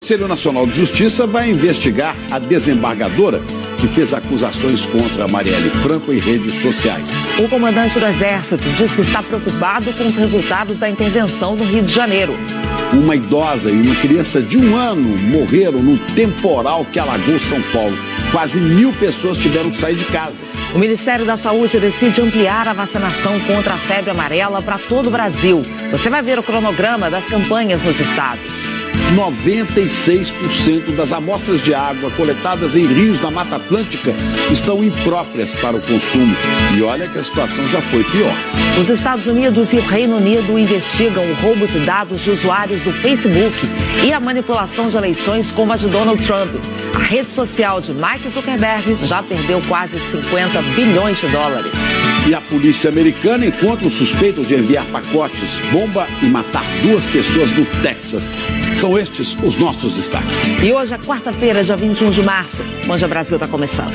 Conselho Nacional de Justiça vai investigar a desembargadora que fez acusações contra Marielle Franco em redes sociais. O comandante do Exército diz que está preocupado com os resultados da intervenção no Rio de Janeiro. Uma idosa e uma criança de 1 ano morreram no temporal que alagou São Paulo. Quase 1.000 pessoas tiveram que sair de casa. O Ministério da Saúde decide ampliar a vacinação contra a febre amarela para todo o Brasil. Você vai ver o cronograma das campanhas nos estados. 96% das amostras de água coletadas em rios da Mata Atlântica estão impróprias para o consumo. E olha que a situação já foi pior. Os Estados Unidos e o Reino Unido investigam o roubo de dados de usuários do Facebook e a manipulação de eleições como a de Donald Trump. A rede social de Mark Zuckerberg já perdeu quase 50 bilhões de dólares. E a polícia americana encontra um suspeito de enviar pacotes, bomba e matar 2 pessoas no Texas. São estes os nossos destaques. E hoje é quarta-feira, dia 21 de março. Manja Brasil está começando.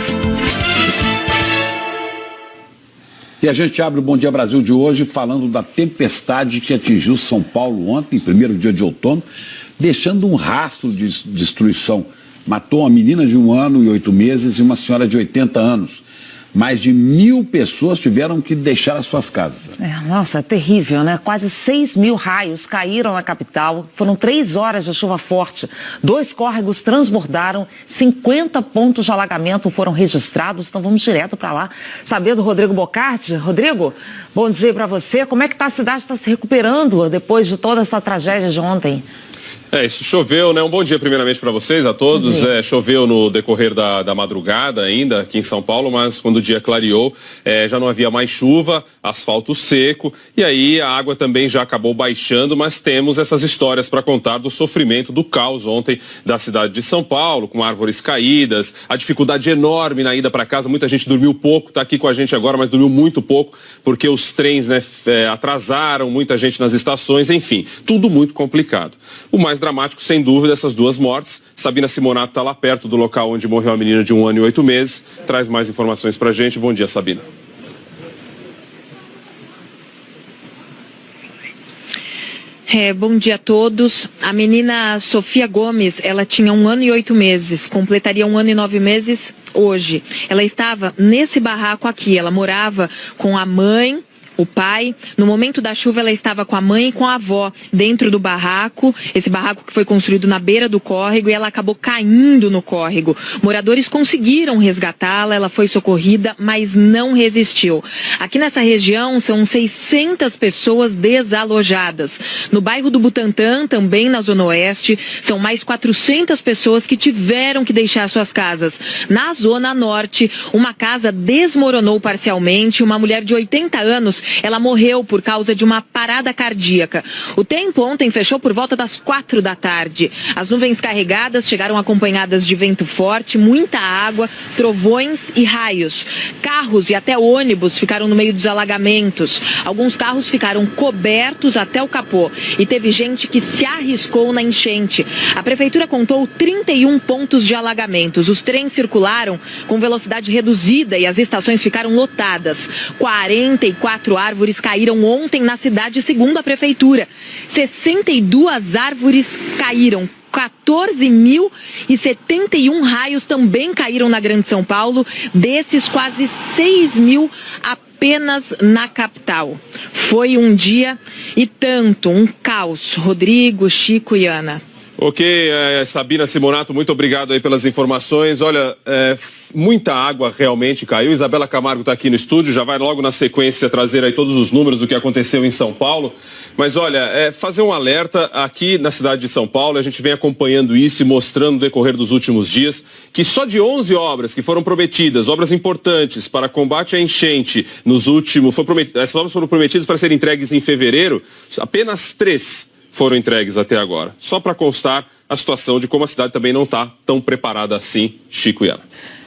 E a gente abre o Bom Dia Brasil de hoje falando da tempestade que atingiu São Paulo ontem, primeiro dia de outono, deixando um rastro de destruição. Matou uma menina de 1 ano e 8 meses e uma senhora de 80 anos. Mais de 1.000 pessoas tiveram que deixar as suas casas. Nossa, é terrível, né? Quase 6.000 raios caíram na capital. Foram 3 horas de chuva forte. 2 córregos transbordaram. 50 pontos de alagamento foram registrados. Então vamos direto para lá saber do Rodrigo Bocardi. Rodrigo, bom dia para você. Como é que a cidade está se recuperando depois de toda essa tragédia de ontem? Isso choveu, né? Um bom dia primeiramente para vocês, a todos. Choveu no decorrer da madrugada ainda aqui em São Paulo, mas quando o dia clareou, já não havia mais chuva, asfalto seco, e aí a água também já acabou baixando, mas temos essas histórias para contar do sofrimento, do caos ontem da cidade de São Paulo, com árvores caídas, a dificuldade enorme na ida para casa, muita gente dormiu pouco, está aqui com a gente agora, mas dormiu muito pouco, porque os trens atrasaram, muita gente nas estações, enfim, tudo muito complicado. O mais dramático, sem dúvida, essas 2 mortes. Sabina Simonato está lá perto do local onde morreu a menina de 1 ano e 8 meses. Traz mais informações para a gente. Bom dia, Sabina. Bom dia a todos. A menina Sofia Gomes, ela tinha 1 ano e 8 meses, completaria 1 ano e 9 meses hoje. Ela estava nesse barraco aqui, ela morava com a mãe, o pai. No momento da chuva, ela estava com a mãe e com a avó dentro do barraco, esse barraco que foi construído na beira do córrego, e ela acabou caindo no córrego. Moradores conseguiram resgatá-la, ela foi socorrida, mas não resistiu. Aqui nessa região são 600 pessoas desalojadas. No bairro do Butantã, também na Zona Oeste, são mais 400 pessoas que tiveram que deixar suas casas. Na Zona Norte, uma casa desmoronou parcialmente, uma mulher de 80 anos ela morreu por causa de uma parada cardíaca. O tempo ontem fechou por volta das 4 da tarde. As nuvens carregadas chegaram acompanhadas de vento forte, muita água, trovões e raios. Carros e até ônibus ficaram no meio dos alagamentos. Alguns carros ficaram cobertos até o capô. E teve gente que se arriscou na enchente. A prefeitura contou 31 pontos de alagamentos. Os trens circularam com velocidade reduzida e as estações ficaram lotadas. 44 árvores caíram ontem na cidade, segundo a prefeitura. 62 árvores caíram. 14.071 raios também caíram na Grande São Paulo. Desses, quase 6.000 apenas na capital. Foi um dia e tanto, um caos. Rodrigo, Chico e Ana. Ok, Sabina Simonato, muito obrigado aí pelas informações. Olha, muita água realmente caiu. Isabela Camargo está aqui no estúdio, já vai logo na sequência trazer aí todos os números do que aconteceu em São Paulo. Mas olha, fazer um alerta aqui na cidade de São Paulo, a gente vem acompanhando isso e mostrando no decorrer dos últimos dias, que só de 11 obras que foram prometidas, obras importantes para combate à enchente, essas obras foram prometidas para serem entregues em fevereiro, apenas 3 foram entregues até agora. Só para constar a situação de como a cidade também não está tão preparada assim, Chico e Ana.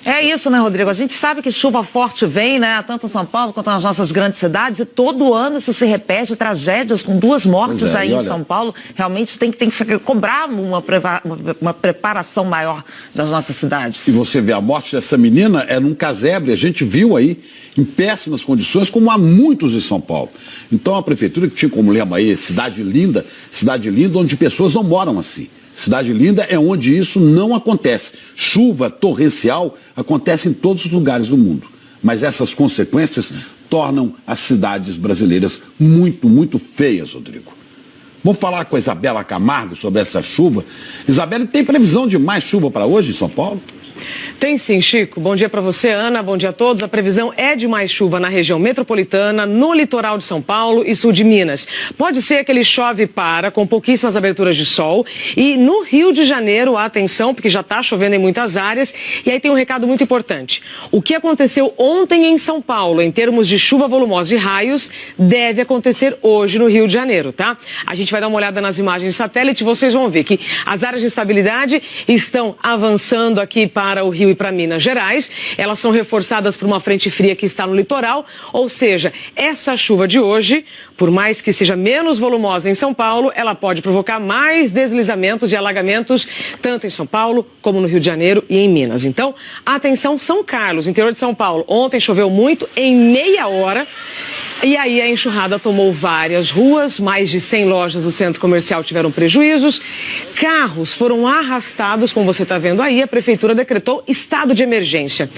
É isso, né, Rodrigo? A gente sabe que chuva forte vem, né, tanto em São Paulo quanto nas nossas grandes cidades, e todo ano isso se repete, tragédias com 2 mortes aí em São Paulo. Realmente tem que cobrar uma preparação maior das nossas cidades. E você vê, a morte dessa menina é num casebre, a gente viu aí em péssimas condições, como há muitos em São Paulo. Então a prefeitura, que tinha como lema aí, cidade linda, onde pessoas não moram assim. Cidade Linda é onde isso não acontece. Chuva torrencial acontece em todos os lugares do mundo. Mas essas consequências tornam as cidades brasileiras muito, muito feias, Rodrigo. Vamos falar com a Isabela Camargo sobre essa chuva. Isabela, tem previsão de mais chuva para hoje em São Paulo? Tem sim, Chico. Bom dia para você, Ana. Bom dia a todos. A previsão é de mais chuva na região metropolitana, no litoral de São Paulo e sul de Minas. Pode ser que ele chove e para, com pouquíssimas aberturas de sol. E no Rio de Janeiro, atenção, porque já está chovendo em muitas áreas. E aí tem um recado muito importante. O que aconteceu ontem em São Paulo, em termos de chuva volumosa e raios, deve acontecer hoje no Rio de Janeiro, tá? A gente vai dar uma olhada nas imagens de satélite e vocês vão ver que as áreas de estabilidade estão avançando aqui para o Rio e para Minas Gerais. Elas são reforçadas por uma frente fria que está no litoral, ou seja, essa chuva de hoje, por mais que seja menos volumosa em São Paulo, ela pode provocar mais deslizamentos e alagamentos, tanto em São Paulo como no Rio de Janeiro e em Minas. Então, atenção, São Carlos, interior de São Paulo. Ontem choveu muito, em meia hora. E aí a enxurrada tomou várias ruas, mais de 100 lojas do centro comercial tiveram prejuízos, carros foram arrastados, como você está vendo aí, a prefeitura decretou estado de emergência.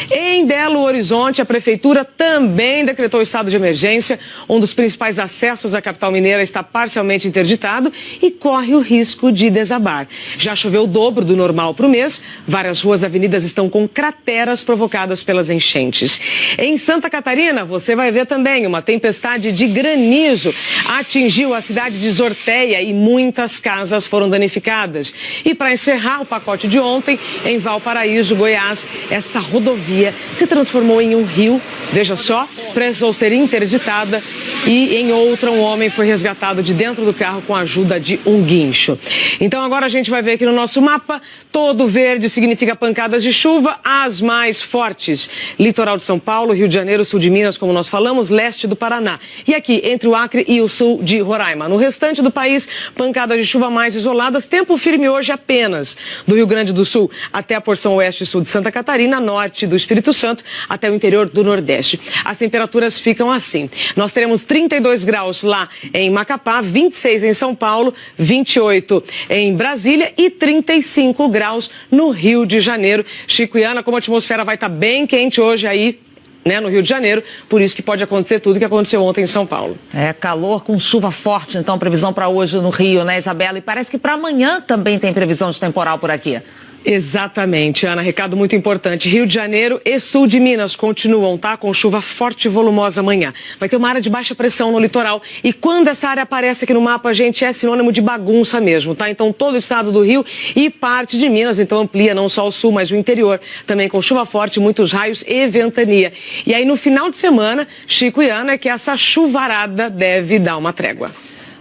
Em Belo Horizonte, a prefeitura também decretou estado de emergência, um dos principais acessos à capital mineira está parcialmente interditado e corre o risco de desabar. Já choveu o dobro do normal para o mês, várias ruas e avenidas estão com crateras provocadas pelas enchentes. Em Santa Catarina, você vai ver também uma tempestade de granizo atingiu a cidade de Zorteia e muitas casas foram danificadas. E para encerrar o pacote de ontem, em Valparaíso, Goiás, essa rodovia se transformou em um rio, veja só, precisou ser interditada e em outra um homem foi resgatado de dentro do carro com a ajuda de um guincho. Então agora a gente vai ver aqui no nosso mapa, todo verde significa pancadas de chuva, as mais fortes. Litoral de São Paulo, Rio de Janeiro, sul de Minas, como nós falamos, leste do Paraná. E aqui, entre o Acre e o sul de Roraima. No restante do país, pancadas de chuva mais isoladas, tempo firme hoje apenas do Rio Grande do Sul até a porção oeste e sul de Santa Catarina, norte do Espírito Santo até o interior do Nordeste. As temperaturas ficam assim. Nós teremos 32 graus lá em Macapá, 26 em São Paulo, 28 em Brasília e 35 graus no Rio de Janeiro. Chico e Ana, como a atmosfera vai estar bem quente hoje aí, né, no Rio de Janeiro, por isso que pode acontecer tudo que aconteceu ontem em São Paulo. É, calor com chuva forte, então, previsão para hoje no Rio, né, Isabela? E parece que para amanhã também tem previsão de temporal por aqui. Exatamente, Ana, recado muito importante. Rio de Janeiro e sul de Minas continuam, tá? Com chuva forte e volumosa amanhã. Vai ter uma área de baixa pressão no litoral e quando essa área aparece aqui no mapa, gente, é sinônimo de bagunça mesmo, tá? Então todo o estado do Rio e parte de Minas, então amplia não só o sul, mas o interior, também com chuva forte, muitos raios e ventania. E aí no final de semana, Chico e Ana, é que essa chuvarada deve dar uma trégua.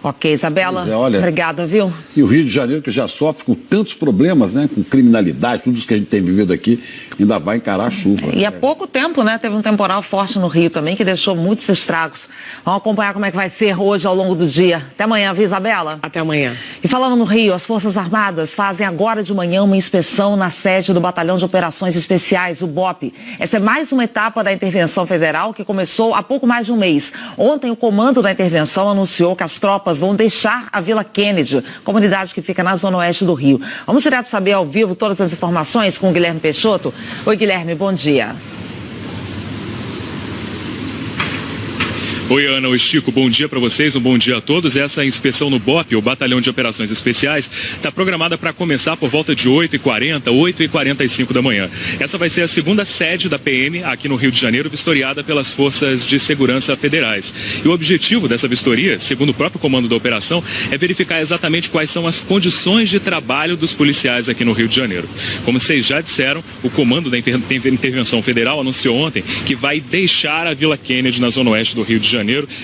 Ok, Isabela, olha, obrigada, viu? E o Rio de Janeiro, que já sofre com tantos problemas, né? Com criminalidade, tudo isso que a gente tem vivido aqui, ainda vai encarar a chuva. E há pouco tempo, né? Teve um temporal forte no Rio também, que deixou muitos estragos. Vamos acompanhar como é que vai ser hoje ao longo do dia. Até amanhã, viu, Isabela? Até amanhã. E falando no Rio, as Forças Armadas fazem agora de manhã uma inspeção na sede do Batalhão de Operações Especiais, o BOP. Essa é mais uma etapa da intervenção federal que começou há pouco mais de um mês. Ontem, o comando da intervenção anunciou que as tropas vão deixar a Vila Kennedy, comunidade que fica na zona oeste do Rio. Vamos direto saber ao vivo todas as informações com o Guilherme Peixoto. Oi, Guilherme, bom dia. Oi, Ana, oi, Chico, bom dia para vocês, um bom dia a todos. Essa inspeção no BOP, o Batalhão de Operações Especiais, está programada para começar por volta de 8h40, 8h45 da manhã. Essa vai ser a segunda sede da PM aqui no Rio de Janeiro, vistoriada pelas Forças de Segurança Federais. E o objetivo dessa vistoria, segundo o próprio comando da operação, é verificar exatamente quais são as condições de trabalho dos policiais aqui no Rio de Janeiro. Como vocês já disseram, o comando da Intervenção Federal anunciou ontem que vai deixar a Vila Kennedy na zona oeste do Rio de Janeiro,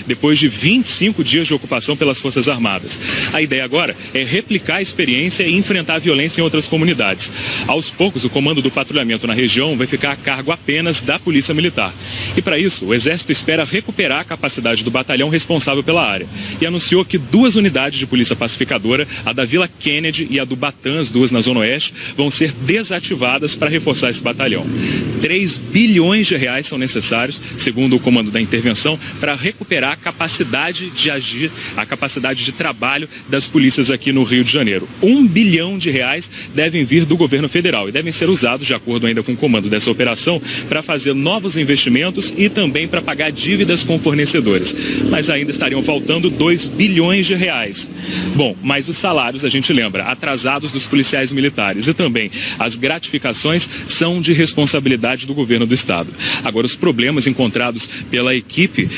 depois de 25 dias de ocupação pelas Forças Armadas. A ideia agora é replicar a experiência e enfrentar a violência em outras comunidades. Aos poucos, o comando do patrulhamento na região vai ficar a cargo apenas da Polícia Militar. E para isso, o Exército espera recuperar a capacidade do batalhão responsável pela área. E anunciou que 2 unidades de polícia pacificadora, a da Vila Kennedy e a do Batã, as 2 na Zona Oeste, vão ser desativadas para reforçar esse batalhão. 3 bilhões de reais são necessários, segundo o comando da intervenção, para recuperar a capacidade de agir, a capacidade de trabalho das polícias aqui no Rio de Janeiro. R$1 bilhão devem vir do governo federal e devem ser usados, de acordo ainda com o comando dessa operação, para fazer novos investimentos e também para pagar dívidas com fornecedores. Mas ainda estariam faltando R$2 bilhões. Bom, mas os salários, a gente lembra, atrasados dos policiais militares e também as gratificações são de responsabilidade do governo do estado. Agora, os problemas encontrados pela equipe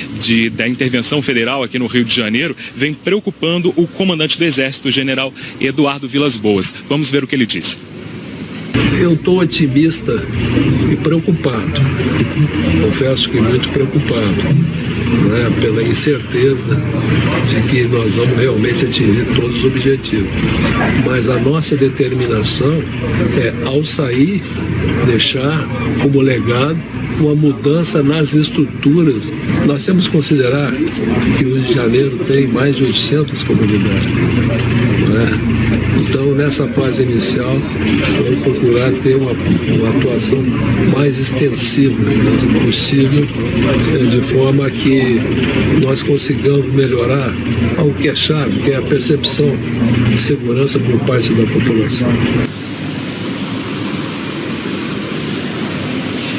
da intervenção federal aqui no Rio de Janeiro vem preocupando o comandante do Exército, o general Eduardo Vilas Boas. Vamos ver o que ele disse. Eu estou otimista e preocupado, confesso que muito preocupado, né, pela incerteza de que nós vamos realmente atingir todos os objetivos. Mas a nossa determinação é, ao sair, deixar como legado uma mudança nas estruturas. Nós temos que considerar que o Rio de Janeiro tem mais de 800 comunidades, né? Então, nessa fase inicial, vamos procurar ter uma atuação mais extensiva possível, de forma que nós consigamos melhorar o que é chave, que é a percepção de segurança por parte da população.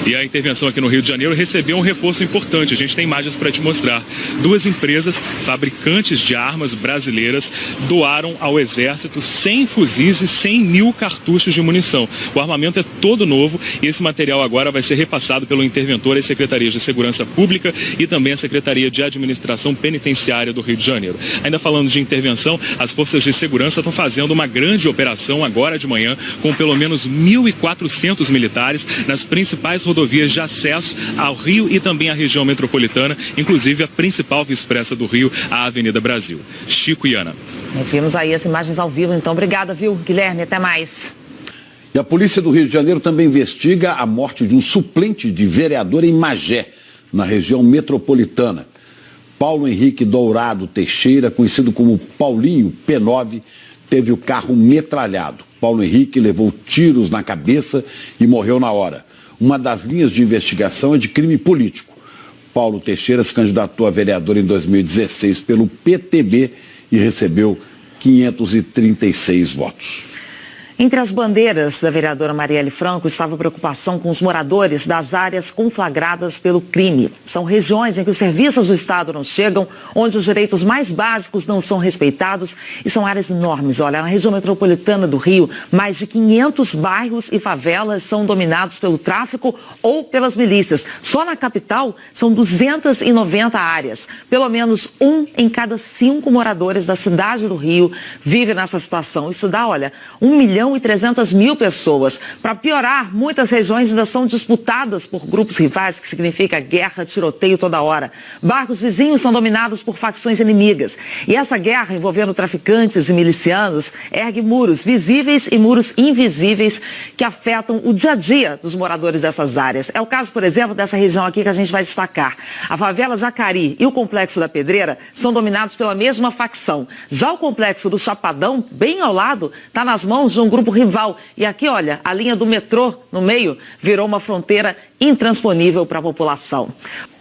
E a intervenção aqui no Rio de Janeiro recebeu um reforço importante. A gente tem imagens para te mostrar. 2 empresas fabricantes de armas brasileiras doaram ao Exército 100 fuzis e 100 mil cartuchos de munição. O armamento é todo novo e esse material agora vai ser repassado pelo interventor às Secretarias de Segurança Pública e também à Secretaria de Administração Penitenciária do Rio de Janeiro. Ainda falando de intervenção, as forças de segurança estão fazendo uma grande operação agora de manhã com pelo menos 1.400 militares nas principais rodovias de acesso ao Rio e também à região metropolitana, inclusive a principal via expressa do Rio, a Avenida Brasil. Chico e Ana. Vimos aí as imagens ao vivo, então. Obrigada, viu, Guilherme? Até mais. E a polícia do Rio de Janeiro também investiga a morte de um suplente de vereador em Magé, na região metropolitana. Paulo Henrique Dourado Teixeira, conhecido como Paulinho P9, teve o carro metralhado. Paulo Henrique levou tiros na cabeça e morreu na hora. Uma das linhas de investigação é de crime político. Paulo Teixeira se candidatou a vereador em 2016 pelo PTB e recebeu 536 votos. Entre as bandeiras da vereadora Marielle Franco estava a preocupação com os moradores das áreas conflagradas pelo crime. São regiões em que os serviços do Estado não chegam, onde os direitos mais básicos não são respeitados e são áreas enormes. Olha, na região metropolitana do Rio, mais de 500 bairros e favelas são dominados pelo tráfico ou pelas milícias. Só na capital são 290 áreas. Pelo menos 1 em cada 5 moradores da cidade do Rio vive nessa situação. Isso dá, olha, 1.300.000 pessoas. Para piorar, muitas regiões ainda são disputadas por grupos rivais, o que significa guerra, tiroteio toda hora. Bairros vizinhos são dominados por facções inimigas. E essa guerra envolvendo traficantes e milicianos ergue muros visíveis e muros invisíveis que afetam o dia a dia dos moradores dessas áreas. É o caso, por exemplo, dessa região aqui que a gente vai destacar. A favela Jacari e o Complexo da Pedreira são dominados pela mesma facção. Já o Complexo do Chapadão, bem ao lado, está nas mãos de um grupo rival. E aqui, olha, a linha do metrô no meio virou uma fronteira intransponível para a população.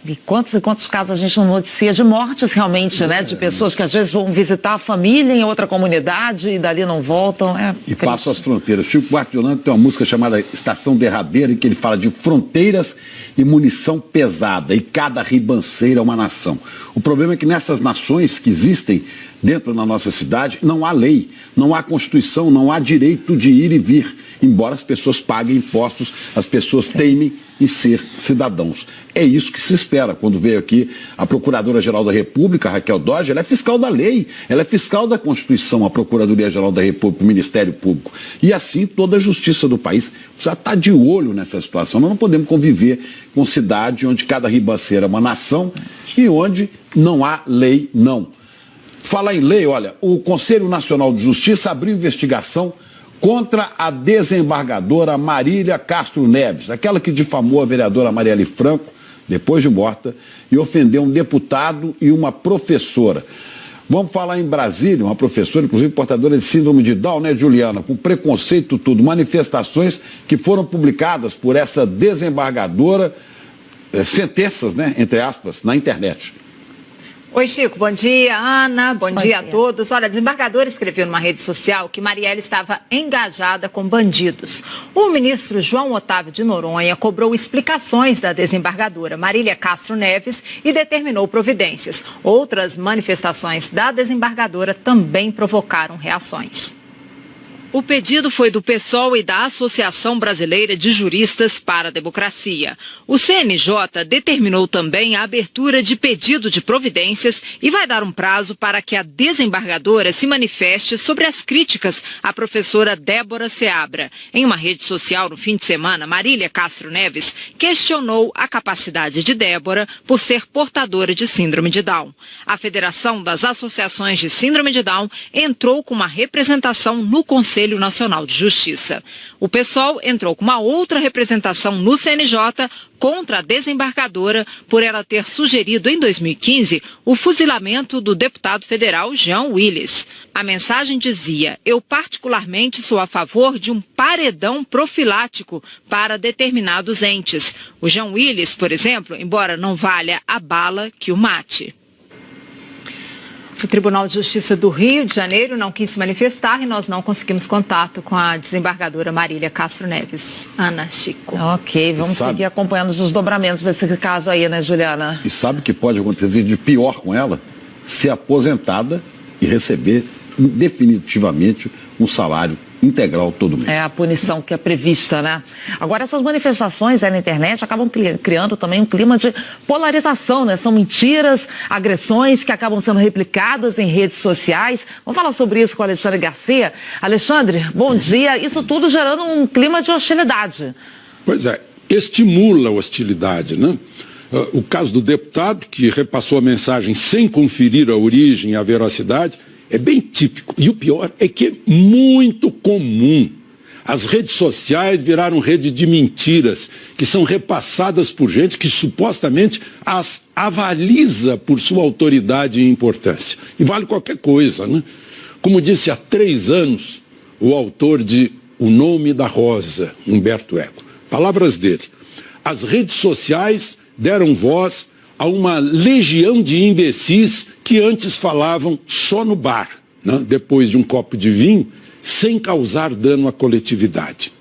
E quantos casos a gente não noticia de mortes realmente, né? De pessoas que às vezes vão visitar a família em outra comunidade e dali não voltam. E passam as fronteiras. Chico Buarque de Holanda tem uma música chamada Estação Derradeira, em que ele fala de fronteiras e munição pesada, e cada ribanceira é uma nação. O problema é que nessas nações que existem dentro da nossa cidade, não há lei, não há Constituição, não há direito de ir e vir, embora as pessoas paguem impostos, as pessoas teimem em ser cidadãos. É isso que se espera. Quando veio aqui a Procuradora-Geral da República, Raquel Dodge, ela é fiscal da lei, ela é fiscal da Constituição, a Procuradoria-Geral da República, o Ministério Público. E assim toda a justiça do país já está de olho nessa situação. Nós não podemos conviver com cidade onde cada ribanceira é uma nação e onde não há lei, não. Falar em lei, olha, o Conselho Nacional de Justiça abriu investigação contra a desembargadora Marília Castro Neves, aquela que difamou a vereadora Marielle Franco, depois de morta, e ofendeu um deputado e uma professora. Vamos falar em Brasília, uma professora, inclusive portadora de síndrome de Down, né, Juliana? Com preconceito tudo, manifestações que foram publicadas por essa desembargadora, sentenças, né, entre aspas, na internet. Oi, Chico, bom dia. Ana, bom dia a todos. Olha, a desembargadora escreveu numa rede social que Marielle estava engajada com bandidos. O ministro João Otávio de Noronha cobrou explicações da desembargadora Marília Castro Neves e determinou providências. Outras manifestações da desembargadora também provocaram reações. O pedido foi do PSOL e da Associação Brasileira de Juristas para a Democracia. O CNJ determinou também a abertura de pedido de providências e vai dar um prazo para que a desembargadora se manifeste sobre as críticas à professora Débora Seabra. Em uma rede social no fim de semana, Marília Castro Neves questionou a capacidade de Débora por ser portadora de síndrome de Down. A Federação das Associações de Síndrome de Down entrou com uma representação no Conselho Nacional de Justiça. O PSOL entrou com uma outra representação no CNJ contra a desembargadora por ela ter sugerido em 2015 o fuzilamento do deputado federal Jean Willis. A mensagem dizia: eu particularmente sou a favor de um paredão profilático para determinados entes. O Jean Willis, por exemplo, embora não valha a bala que o mate. O Tribunal de Justiça do Rio de Janeiro não quis se manifestar e nós não conseguimos contato com a desembargadora Marília Castro Neves. Ana, Chico. Ok, vamos seguir acompanhando os desdobramentos desse caso aí, né, Juliana? E sabe o que pode acontecer de pior com ela? Ser aposentada e receber definitivamente um salário integral todo mês. É a punição que é prevista, né? Agora, essas manifestações aí na internet acabam criando também um clima de polarização, né? São mentiras, agressões que acabam sendo replicadas em redes sociais. Vamos falar sobre isso com o Alexandre Garcia. Alexandre, bom dia. Isso tudo gerando um clima de hostilidade. Pois é, estimula a hostilidade, né? O caso do deputado, que repassou a mensagem sem conferir a origem e a veracidade, é bem típico. E o pior é que é muito comum. As redes sociais viraram rede de mentiras que são repassadas por gente que supostamente as avaliza por sua autoridade e importância. E vale qualquer coisa, né? Como disse há 3 anos o autor de O Nome da Rosa, Humberto Eco. Palavras dele. As redes sociais deram voz a uma legião de imbecis que antes falavam só no bar, né? Depois de um copo de vinho, sem causar dano à coletividade.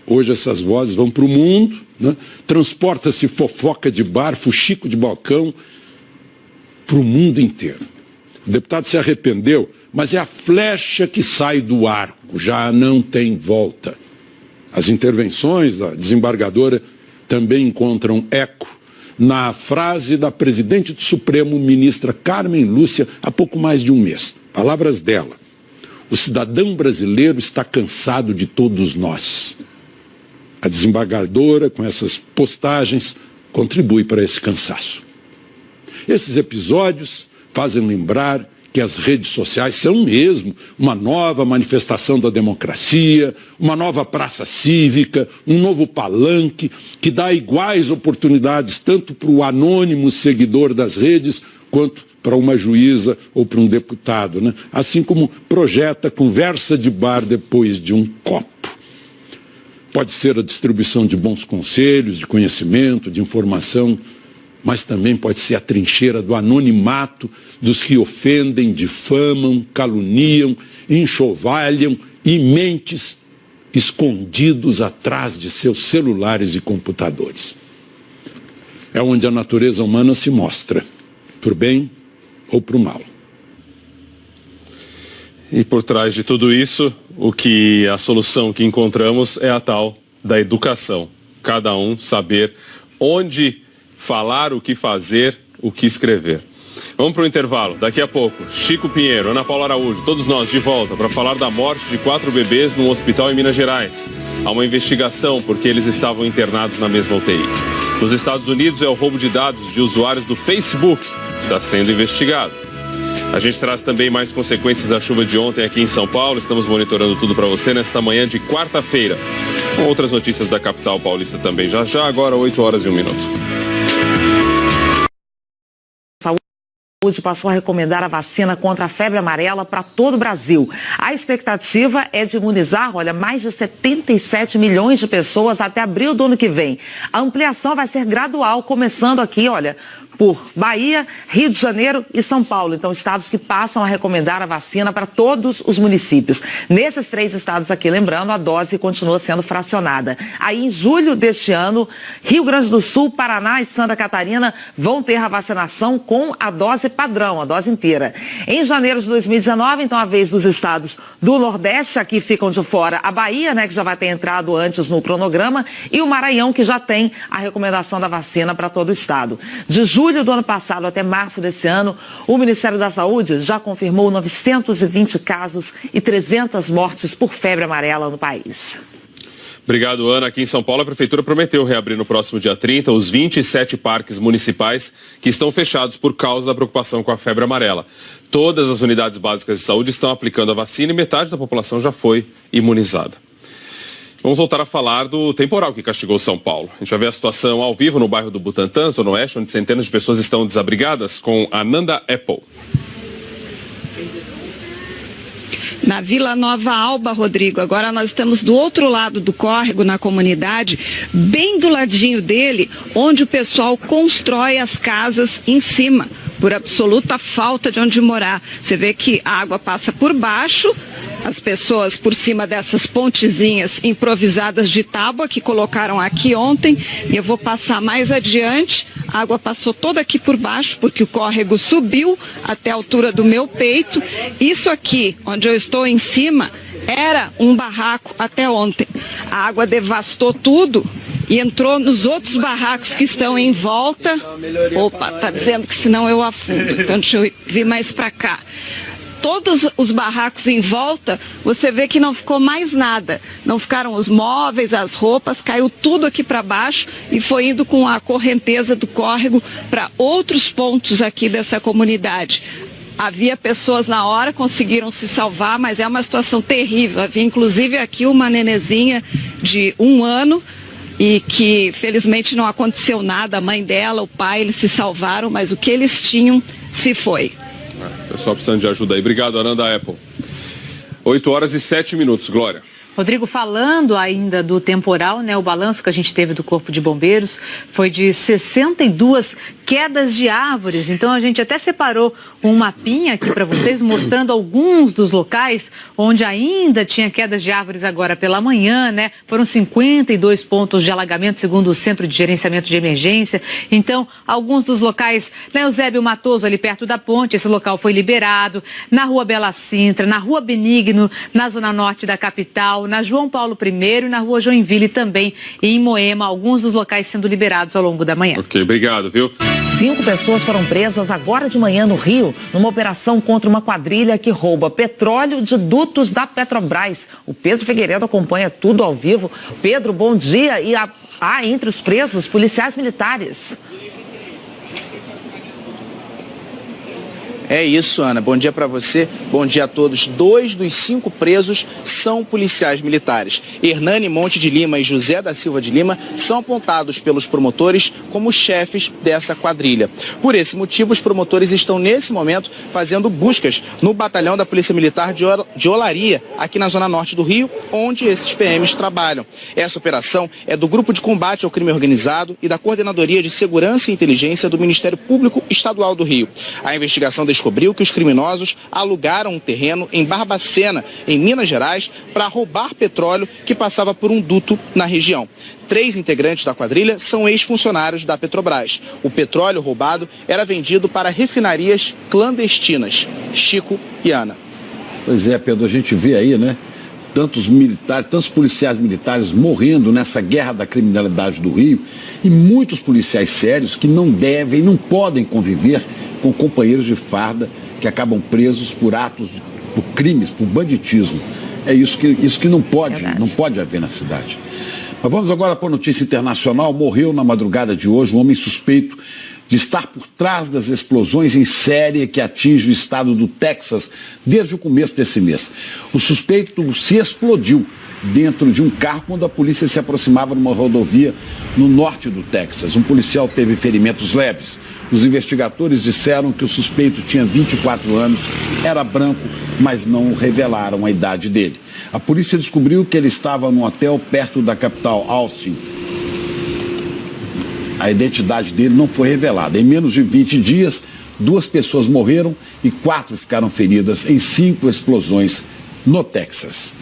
Hoje essas vozes vão para o mundo, né? Transporta-se fofoca de bar, fuxico de balcão, para o mundo inteiro. O deputado se arrependeu, mas é a flecha que sai do arco, já não tem volta. As intervenções da desembargadora também encontram eco na frase da presidente do Supremo, ministra Carmen Lúcia, há pouco mais de um mês. Palavras dela: o cidadão brasileiro está cansado de todos nós. A desembargadora, com essas postagens, contribui para esse cansaço. Esses episódios fazem lembrar que as redes sociais são mesmo uma nova manifestação da democracia, uma nova praça cívica, um novo palanque que dá iguais oportunidades tanto para o anônimo seguidor das redes quanto para uma juíza ou para um deputado, né? Assim como projeta conversa de bar depois de um copo. Pode ser a distribuição de bons conselhos, de conhecimento, de informação, mas também pode ser a trincheira do anonimato dos que ofendem, difamam, caluniam, enxovalham e mentes escondidos atrás de seus celulares e computadores. É onde a natureza humana se mostra, para o bem ou para o mal. E por trás de tudo isso, a solução que encontramos é a tal da educação. Cada um saber onde falar, o que fazer, o que escrever. Vamos para o intervalo. Daqui a pouco, Chico Pinheiro, Ana Paula Araújo, todos nós de volta para falar da morte de 4 bebês num hospital em Minas Gerais. Há uma investigação porque eles estavam internados na mesma UTI. Nos Estados Unidos é o roubo de dados de usuários do Facebook. Está sendo investigado. A gente traz também mais consequências da chuva de ontem aqui em São Paulo. Estamos monitorando tudo para você nesta manhã de quarta-feira. Com outras notícias da capital paulista também. Já agora, 8h01. Saúde passou a recomendar a vacina contra a febre amarela para todo o Brasil. A expectativa é de imunizar, mais de 77 milhões de pessoas até abril do ano que vem. A ampliação vai ser gradual, começando aqui, por Bahia, Rio de Janeiro e São Paulo. Então, estados que passam a recomendar a vacina para todos os municípios. Nesses 3 estados aqui, lembrando, a dose continua sendo fracionada. Aí, em julho deste ano, Rio Grande do Sul, Paraná e Santa Catarina vão ter a vacinação com a dose padrão, a dose inteira. Em janeiro de 2019, então, a vez dos estados do Nordeste, aqui ficam de fora a Bahia, né, que já vai ter entrado antes no cronograma, e o Maranhão, que já tem a recomendação da vacina para todo o estado. De julho do ano passado até março desse ano, o Ministério da Saúde já confirmou 920 casos e 300 mortes por febre amarela no país. Obrigado, Ana. Aqui em São Paulo, a Prefeitura prometeu reabrir no próximo dia 30 os 27 parques municipais que estão fechados por causa da preocupação com a febre amarela. Todas as unidades básicas de saúde estão aplicando a vacina e metade da população já foi imunizada. Vamos voltar a falar do temporal que castigou São Paulo. A gente vai ver a situação ao vivo no bairro do Butantã, Zona Oeste, onde centenas de pessoas estão desabrigadas, com a Nanda Apple. Na Vila Nova Alba, Rodrigo. Agora nós estamos do outro lado do córrego, na comunidade, bem do ladinho dele, onde o pessoal constrói as casas em cima, por absoluta falta de onde morar. Você vê que a água passa por baixo, as pessoas por cima dessas pontezinhas improvisadas de tábua que colocaram aqui ontem, e eu vou passar mais adiante. A água passou toda aqui por baixo, porque o córrego subiu até a altura do meu peito. Isso aqui, onde eu estou em cima, era um barraco até ontem. A água devastou tudo e entrou nos outros barracos que estão em volta. Opa, tá dizendo que senão eu afundo, então deixa eu vir mais para cá. Todos os barracos em volta, você vê que não ficou mais nada. Não ficaram os móveis, as roupas, caiu tudo aqui para baixo e foi indo com a correnteza do córrego para outros pontos aqui dessa comunidade. Havia pessoas na hora, conseguiram se salvar, mas é uma situação terrível. Havia inclusive aqui uma nenezinha de 1 ano e que felizmente não aconteceu nada. A mãe dela, o pai, eles se salvaram, mas o que eles tinham se foi. Pessoal precisando de ajuda aí. Obrigado, Ananda Apple. 8h07, Glória. Rodrigo, falando ainda do temporal, né, o balanço que a gente teve do Corpo de Bombeiros foi de 62 quedas de árvores. Então a gente até separou um mapinha aqui para vocês, mostrando alguns dos locais onde ainda tinha quedas de árvores agora pela manhã, né? Foram 52 pontos de alagamento, segundo o Centro de Gerenciamento de Emergência. Então, alguns dos locais, na Eusébio Matoso, ali perto da ponte, esse local foi liberado, na Rua Bela Sintra, na Rua Benigno, na Zona Norte da capital, na João Paulo I e na Rua Joinville também, e em Moema, alguns dos locais sendo liberados ao longo da manhã. Ok, obrigado, viu? 5 pessoas foram presas agora de manhã no Rio, numa operação contra uma quadrilha que rouba petróleo de dutos da Petrobras. O Pedro Figueiredo acompanha tudo ao vivo. Pedro, bom dia. E há entre os presos policiais militares. É isso, Ana. Bom dia para você. Bom dia a todos. 2 dos 5 presos são policiais militares. Hernani Monte de Lima e José da Silva de Lima são apontados pelos promotores como chefes dessa quadrilha. Por esse motivo, os promotores estão nesse momento fazendo buscas no batalhão da Polícia Militar de Olaria, aqui na Zona Norte do Rio, onde esses PMs trabalham. Essa operação é do Grupo de Combate ao Crime Organizado e da Coordenadoria de Segurança e Inteligência do Ministério Público Estadual do Rio. A investigação descobriu que os criminosos alugaram um terreno em Barbacena, em Minas Gerais, para roubar petróleo que passava por um duto na região. 3 integrantes da quadrilha são ex-funcionários da Petrobras. O petróleo roubado era vendido para refinarias clandestinas. Chico e Ana. Pois é, Pedro, a gente vê aí, né? Tantos militares, tantos policiais militares morrendo nessa guerra da criminalidade do Rio e muitos policiais sérios que não devem, não podem conviver com companheiros de farda que acabam presos por por crimes, por banditismo. É isso que não pode haver na cidade. Mas vamos agora para a notícia internacional. Morreu na madrugada de hoje um homem suspeito de estar por trás das explosões em série que atinge o estado do Texas desde o começo desse mês. O suspeito se explodiu dentro de um carro quando a polícia se aproximava numa rodovia no norte do Texas. Um policial teve ferimentos leves. Os investigadores disseram que o suspeito tinha 24 anos, era branco, mas não revelaram a idade dele. A polícia descobriu que ele estava num hotel perto da capital, Austin. A identidade dele não foi revelada. Em menos de 20 dias, 2 pessoas morreram e 4 ficaram feridas em 5 explosões no Texas.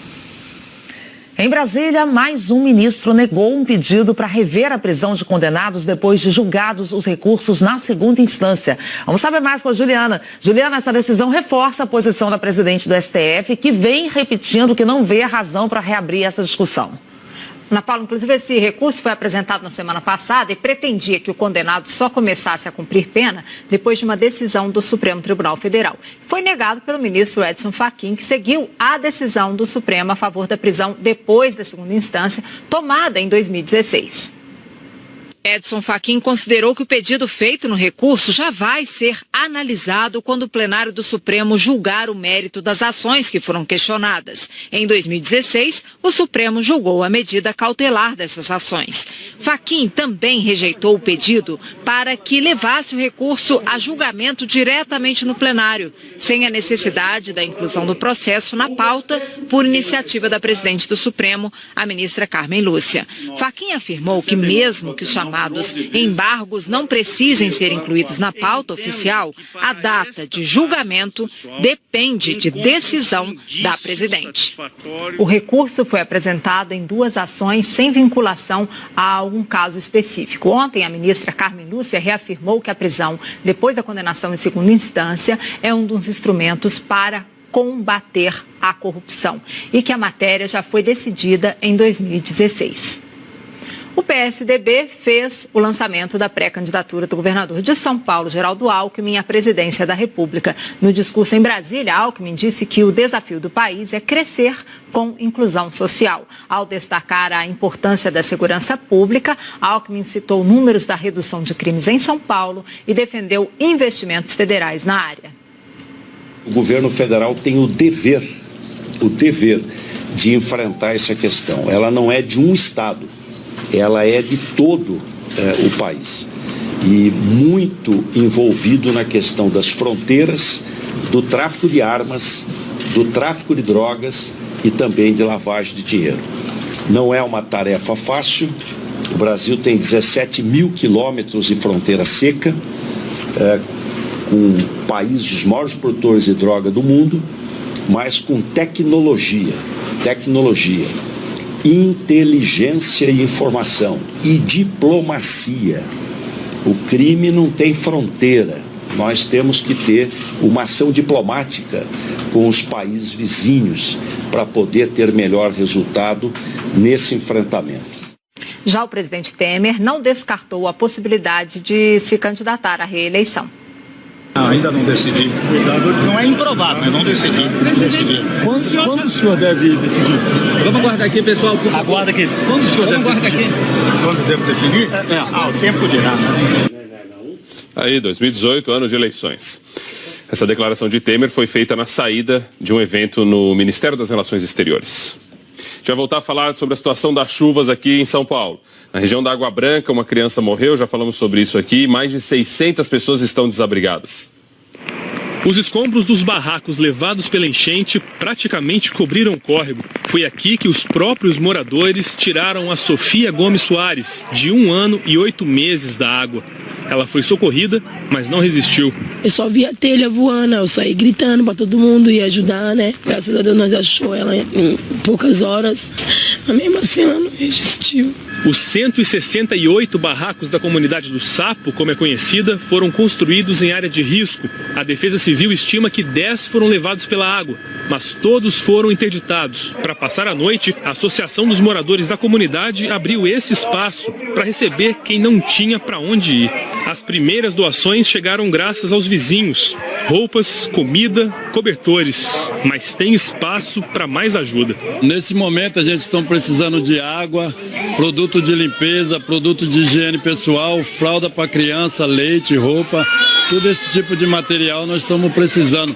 Em Brasília, mais um ministro negou um pedido para rever a prisão de condenados depois de julgados os recursos na segunda instância. Vamos saber mais com a Juliana. Juliana, essa decisão reforça a posição da presidente do STF, que vem repetindo que não vê a razão para reabrir essa discussão. Ana Paula, inclusive esse recurso foi apresentado na semana passada e pretendia que o condenado só começasse a cumprir pena depois de uma decisão do Supremo Tribunal Federal. Foi negado pelo ministro Edson Fachin, que seguiu a decisão do Supremo a favor da prisão depois da segunda instância, tomada em 2016. Edson Fachin considerou que o pedido feito no recurso já vai ser analisado quando o plenário do Supremo julgar o mérito das ações que foram questionadas. Em 2016, o Supremo julgou a medida cautelar dessas ações. Fachin também rejeitou o pedido para que levasse o recurso a julgamento diretamente no plenário, sem a necessidade da inclusão do processo na pauta por iniciativa da presidente do Supremo, a ministra Carmen Lúcia. Fachin afirmou que mesmo que os chamados embargos não precisem ser incluídos na pauta oficial, a data de julgamento depende de decisão da presidente. O recurso foi apresentado em 2 ações sem vinculação a algum caso específico. Ontem, a ministra Carmen Lúcia reafirmou que a prisão, depois da condenação em segunda instância, é um dos instrumentos para combater a corrupção e que a matéria já foi decidida em 2016. O PSDB fez o lançamento da pré-candidatura do governador de São Paulo, Geraldo Alckmin, à presidência da República. No discurso em Brasília, Alckmin disse que o desafio do país é crescer com inclusão social. Ao destacar a importância da segurança pública, Alckmin citou números da redução de crimes em São Paulo e defendeu investimentos federais na área. O governo federal tem o dever de enfrentar essa questão. Ela não é de um estado. Ela é de todo o país e muito envolvido na questão das fronteiras, do tráfico de armas, do tráfico de drogas e também de lavagem de dinheiro. Não é uma tarefa fácil. O Brasil tem 17 mil quilômetros de fronteira seca, com o país dos maiores produtores de droga do mundo, mas com tecnologia, inteligência e informação e diplomacia. O crime não tem fronteira. Nós temos que ter uma ação diplomática com os países vizinhos para poder ter melhor resultado nesse enfrentamento. Já o presidente Temer não descartou a possibilidade de se candidatar à reeleição. Ainda não decidi. Não é improvável, mas não decidi. Quando o senhor deve decidir? Vamos aguardar aqui, pessoal. Aguarda aqui. Quando o senhor deve decidir? Quando devo definir? O tempo dirá. Aí, 2018, ano de eleições. Essa declaração de Temer foi feita na saída de um evento no Ministério das Relações Exteriores. A gente vai voltar a falar sobre a situação das chuvas aqui em São Paulo. Na região da Água Branca, uma criança morreu, já falamos sobre isso aqui, mais de 600 pessoas estão desabrigadas. Os escombros dos barracos levados pela enchente praticamente cobriram o córrego. Foi aqui que os próprios moradores tiraram a Sofia Gomes Soares, de 1 ano e 8 meses, da água. Ela foi socorrida, mas não resistiu. Eu só vi a telha voando, eu saí gritando para todo mundo ir ajudar, né? Graças a Deus nós achamos ela em poucas horas, mas mesmo assim ela não resistiu. Os 168 barracos da comunidade do Sapo, como é conhecida, foram construídos em área de risco. A Defesa Civil estima que 10 foram levados pela água, mas todos foram interditados. Para passar a noite, a Associação dos Moradores da Comunidade abriu esse espaço para receber quem não tinha para onde ir. As primeiras doações chegaram graças aos vizinhos. Roupas, comida, cobertores. Mas tem espaço para mais ajuda. Nesse momento a gente está precisando de água, produto de limpeza, produto de higiene pessoal, fralda para criança, leite, roupa. Todo esse tipo de material nós estamos precisando.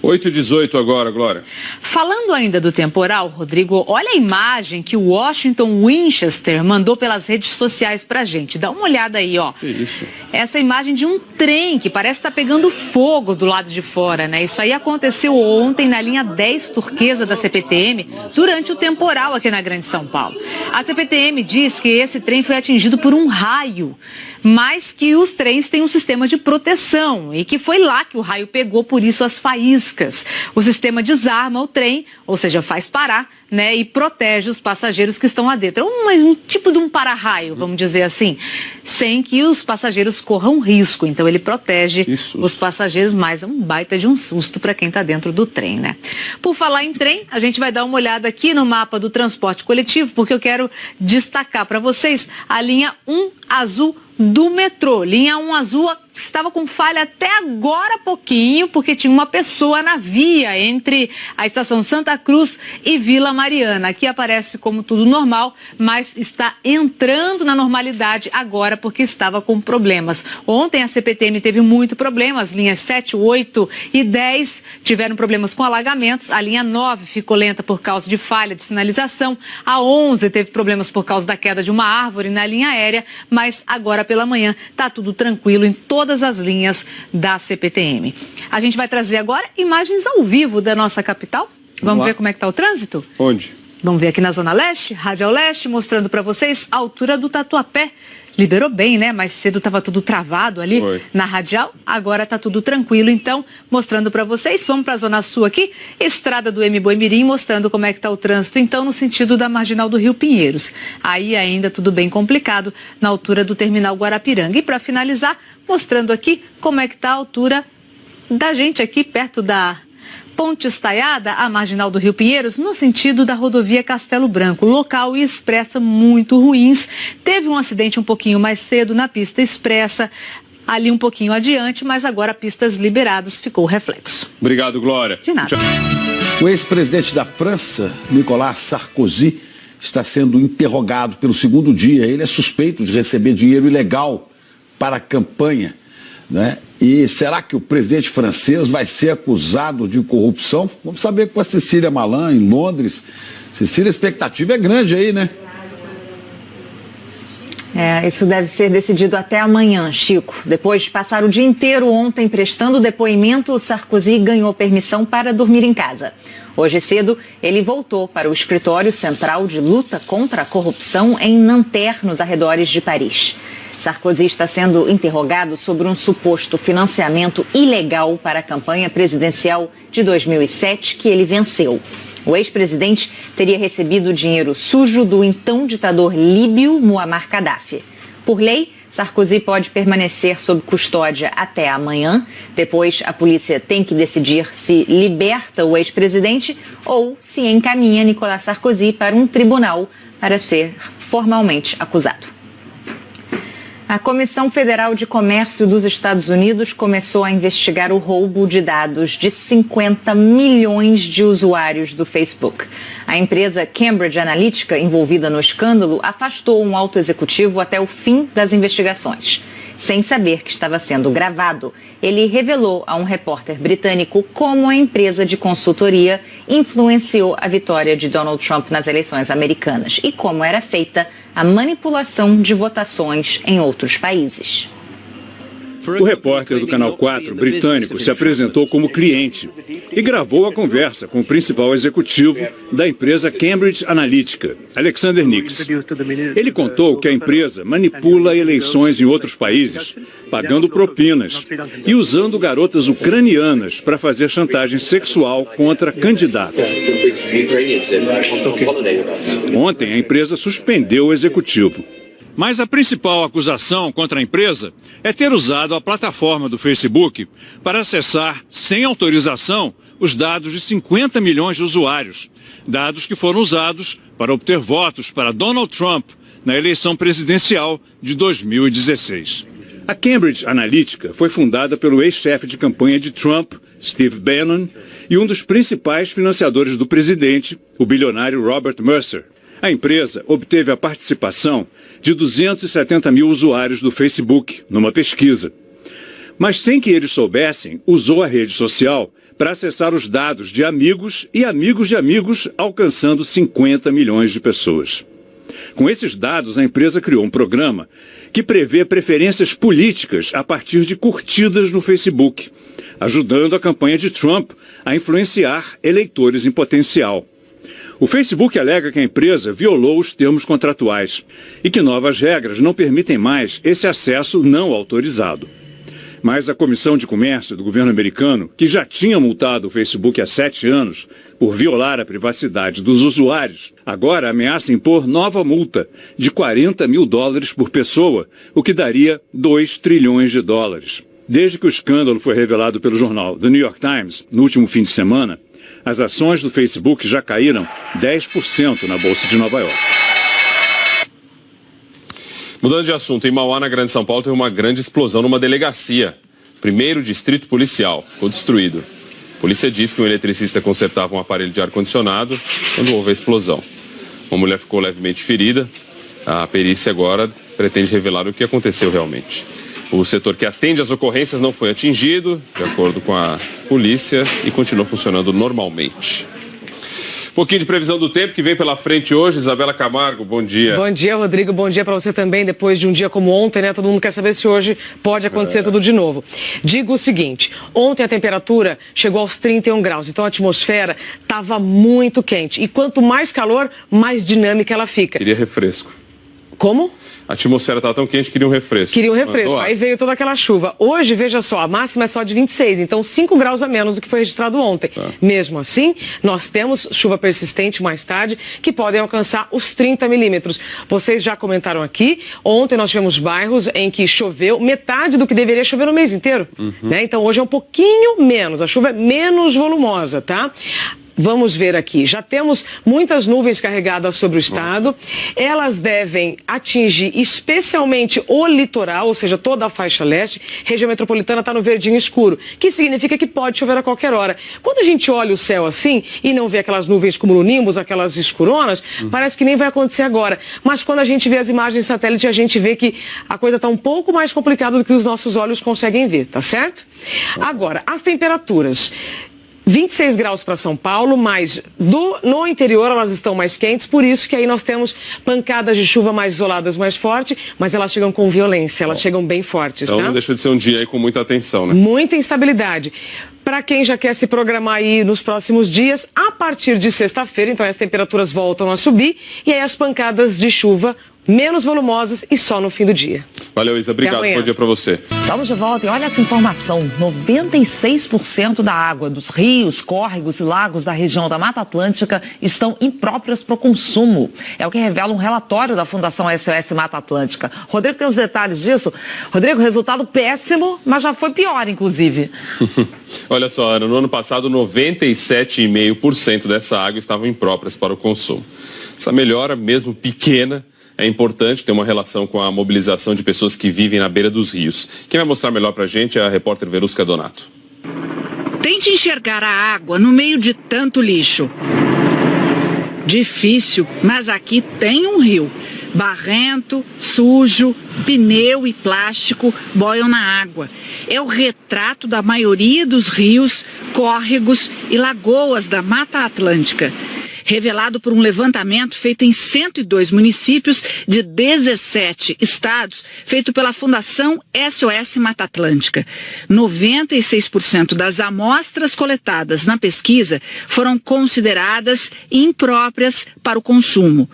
8h18 agora, Glória. Falando ainda do temporal, Rodrigo, olha a imagem que o Washington Winchester mandou pelas redes sociais pra gente. Dá uma olhada aí, ó. Que isso? Essa imagem de um trem que parece estar pegando fogo do lado de fora, né? Isso aí aconteceu ontem na linha 10 turquesa da CPTM durante o temporal aqui na Grande São Paulo. A CPTM diz que esse trem foi atingido por um raio, mas que os trens têm um sistema de proteção e que foi lá que o raio pegou, por isso as faíscas. O sistema desarma o trem, ou seja, faz parar, né, e protege os passageiros que estão lá dentro. Um tipo de um para-raio, vamos dizer assim, sem que os passageiros corram risco. Então ele protege os passageiros, mas é um baita de um susto para quem está dentro do trem, né? Por falar em trem, a gente vai dar uma olhada aqui no mapa do transporte coletivo, porque eu quero destacar para vocês a linha 1 azul do metrô. Linha 1 azul estava com falha até agora há pouquinho, porque tinha uma pessoa na via entre a estação Santa Cruz e Vila Mariana. Aqui aparece como tudo normal, mas está entrando na normalidade agora porque estava com problemas. Ontem a CPTM teve muito problema, as linhas 7, 8 e 10 tiveram problemas com alagamentos, a linha 9 ficou lenta por causa de falha de sinalização, a 11 teve problemas por causa da queda de uma árvore na linha aérea, mas agora pela manhã está tudo tranquilo em todas as linhas da CPTM. A gente vai trazer agora imagens ao vivo da nossa capital. Vamos ver como é que está o trânsito? Onde? Vamos ver aqui na Zona Leste, Radial Leste, mostrando para vocês a altura do Tatuapé. Liberou bem, né? Mais cedo estava tudo travado ali na Radial, agora está tudo tranquilo. Então, mostrando para vocês, vamos para a Zona Sul aqui, Estrada do Boi-Mirim, mostrando como é que está o trânsito, então, no sentido da Marginal do Rio Pinheiros. Aí ainda tudo bem complicado, na altura do Terminal Guarapiranga. E para finalizar, mostrando aqui como é que está a altura da gente aqui, perto da Ponte Estaiada, a Marginal do Rio Pinheiros, no sentido da rodovia Castelo Branco. Local e expressa muito ruins. Teve um acidente um pouquinho mais cedo na pista expressa, ali um pouquinho adiante, mas agora pistas liberadas, ficou o reflexo. Obrigado, Glória. De nada. O ex-presidente da França, Nicolas Sarkozy, está sendo interrogado pelo segundo dia. Ele é suspeito de receber dinheiro ilegal para a campanha, né? E será que o presidente francês vai ser acusado de corrupção? Vamos saber com a Cecília Malan, em Londres. Cecília, a expectativa é grande aí, né? Isso deve ser decidido até amanhã, Chico. Depois de passar o dia inteiro ontem prestando depoimento, o Sarkozy ganhou permissão para dormir em casa. Hoje cedo, ele voltou para o escritório central de luta contra a corrupção em Nanterre, nos arredores de Paris. Sarkozy está sendo interrogado sobre um suposto financiamento ilegal para a campanha presidencial de 2007 que ele venceu. O ex-presidente teria recebido dinheiro sujo do então ditador líbio Muammar Gaddafi. Por lei, Sarkozy pode permanecer sob custódia até amanhã. Depois, a polícia tem que decidir se liberta o ex-presidente ou se encaminha Nicolas Sarkozy para um tribunal para ser formalmente acusado. A Comissão Federal de Comércio dos Estados Unidos começou a investigar o roubo de dados de 50 milhões de usuários do Facebook. A empresa Cambridge Analytica, envolvida no escândalo, afastou um alto executivo até o fim das investigações. Sem saber que estava sendo gravado, ele revelou a um repórter britânico como a empresa de consultoria influenciou a vitória de Donald Trump nas eleições americanas e como era feita a manipulação de votações em outros países. O repórter do Canal 4 britânico se apresentou como cliente e gravou a conversa com o principal executivo da empresa Cambridge Analytica, Alexander Nix. Ele contou que a empresa manipula eleições em outros países, pagando propinas e usando garotas ucranianas para fazer chantagem sexual contra candidatos. Ontem, a empresa suspendeu o executivo. Mas a principal acusação contra a empresa é ter usado a plataforma do Facebook para acessar, sem autorização, os dados de 50 milhões de usuários. Dados que foram usados para obter votos para Donald Trump na eleição presidencial de 2016. A Cambridge Analytica foi fundada pelo ex-chefe de campanha de Trump, Steve Bannon, e um dos principais financiadores do presidente, o bilionário Robert Mercer. A empresa obteve a participação de 270 mil usuários do Facebook numa pesquisa. Mas sem que eles soubessem, usou a rede social para acessar os dados de amigos e amigos de amigos, alcançando 50 milhões de pessoas. Com esses dados, a empresa criou um programa que prevê preferências políticas a partir de curtidas no Facebook, ajudando a campanha de Trump a influenciar eleitores em potencial. O Facebook alega que a empresa violou os termos contratuais e que novas regras não permitem mais esse acesso não autorizado. Mas a Comissão de Comércio do governo americano, que já tinha multado o Facebook há 7 anos por violar a privacidade dos usuários, agora ameaça impor nova multa de $40 mil por pessoa, o que daria 2 trilhões de dólares. Desde que o escândalo foi revelado pelo jornal The New York Times, no último fim de semana, as ações do Facebook já caíram 10% na Bolsa de Nova York. Mudando de assunto, em Mauá, na Grande São Paulo, teve uma grande explosão numa delegacia. Primeiro distrito policial ficou destruído. A polícia diz que um eletricista consertava um aparelho de ar-condicionado quando houve a explosão. Uma mulher ficou levemente ferida. A perícia agora pretende revelar o que aconteceu realmente. O setor que atende às ocorrências não foi atingido, de acordo com a polícia, e continua funcionando normalmente. Um pouquinho de previsão do tempo que vem pela frente hoje. Isabela Camargo, bom dia. Bom dia, Rodrigo. Bom dia para você também. Depois de um dia como ontem, né? Todo mundo quer saber se hoje pode acontecer tudo de novo. Digo o seguinte, ontem a temperatura chegou aos 31 graus, então a atmosfera estava muito quente. E quanto mais calor, mais dinâmica ela fica. Queria refresco. Como? A atmosfera estava tão quente que queria um refresco. Queria um refresco. Aí veio toda aquela chuva. Hoje, veja só, a máxima é só de 26, então 5 graus a menos do que foi registrado ontem. Mesmo assim, nós temos chuva persistente mais tarde, que podem alcançar os 30 milímetros. Vocês já comentaram aqui, ontem nós tivemos bairros em que choveu metade do que deveria chover no mês inteiro. Né? Então hoje é um pouquinho menos, a chuva é menos volumosa, tá? Vamos ver aqui, já temos muitas nuvens carregadas sobre o estado, elas devem atingir especialmente o litoral, ou seja, toda a faixa leste. Região metropolitana está no verdinho escuro, que significa que pode chover a qualquer hora. Quando a gente olha o céu assim e não vê aquelas nuvens cumulonimbus, aquelas escuronas, parece que nem vai acontecer agora. Mas quando a gente vê as imagens de satélite, a gente vê que a coisa está um pouco mais complicada do que os nossos olhos conseguem ver, tá certo? Agora, as temperaturas. 26 graus para São Paulo, mas no interior elas estão mais quentes, por isso que aí nós temos pancadas de chuva mais isoladas, mais fortes, mas elas chegam com violência, elas chegam bem fortes, então tá? Não deixa de ser um dia aí com muita atenção, né? Muita instabilidade. Para quem já quer se programar aí nos próximos dias, a partir de sexta-feira, então as temperaturas voltam a subir e aí as pancadas de chuva menos volumosas e só no fim do dia. Valeu, Isa. Obrigado. Bom dia para você. Estamos de volta e olha essa informação. 96% da água dos rios, córregos e lagos da região da Mata Atlântica estão impróprias para o consumo. É o que revela um relatório da Fundação SOS Mata Atlântica. Rodrigo tem os detalhes disso. Rodrigo, resultado péssimo, mas já foi pior, inclusive. Olha só, Ana, no ano passado 97,5% dessa água estavam impróprias para o consumo. Essa melhora, mesmo pequena, é importante ter uma relação com a mobilização de pessoas que vivem na beira dos rios. Quem vai mostrar melhor pra gente é a repórter Verusca Donato. Tente enxergar a água no meio de tanto lixo. Difícil, mas aqui tem um rio. Barrento, sujo, pneu e plástico boiam na água. É o retrato da maioria dos rios, córregos e lagoas da Mata Atlântica. Revelado por um levantamento feito em 102 municípios de 17 estados, feito pela Fundação SOS Mata Atlântica. 96% das amostras coletadas na pesquisa foram consideradas impróprias para o consumo.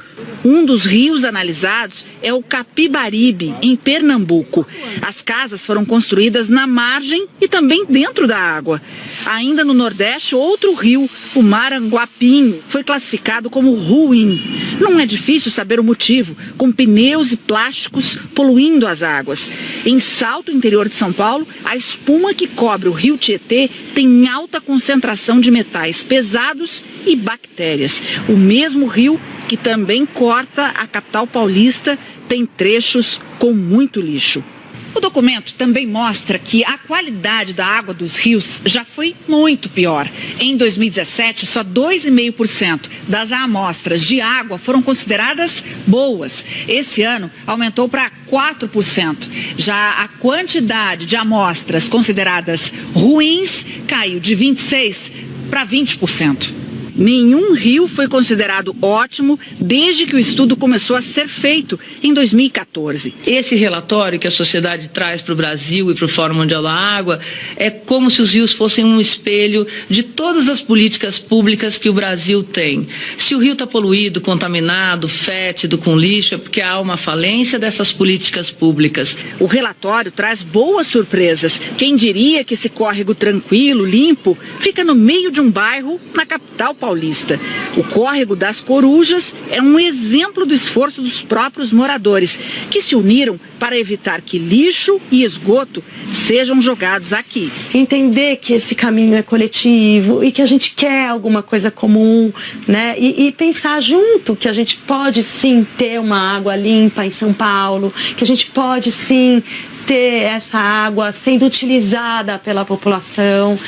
Um dos rios analisados é o Capibaribe, em Pernambuco. As casas foram construídas na margem e também dentro da água. Ainda no Nordeste, outro rio, o Maranguapinho, foi classificado como ruim. Não é difícil saber o motivo, com pneus e plásticos poluindo as águas. Em Salto, interior de São Paulo, a espuma que cobre o rio Tietê tem alta concentração de metais pesados e bactérias. O mesmo rio que também corta a capital paulista tem trechos com muito lixo. O documento também mostra que a qualidade da água dos rios já foi muito pior. Em 2017, só 2,5% das amostras de água foram consideradas boas. Esse ano, aumentou para 4%. Já a quantidade de amostras consideradas ruins caiu de 26% para 20%. Nenhum rio foi considerado ótimo desde que o estudo começou a ser feito em 2014. Esse relatório que a sociedade traz para o Brasil e para o Fórum Mundial da Água é como se os rios fossem um espelho de todas as políticas públicas que o Brasil tem. Se o rio está poluído, contaminado, fétido, com lixo, é porque há uma falência dessas políticas públicas. O relatório traz boas surpresas. Quem diria que esse córrego tranquilo, limpo, fica no meio de um bairro na capital paulista. O córrego das Corujas é um exemplo do esforço dos próprios moradores, que se uniram para evitar que lixo e esgoto sejam jogados aqui. Entender que esse caminho é coletivo e que a gente quer alguma coisa comum, né? E pensar junto que a gente pode sim ter uma água limpa em São Paulo, que a gente pode sim ter essa água sendo utilizada pela população.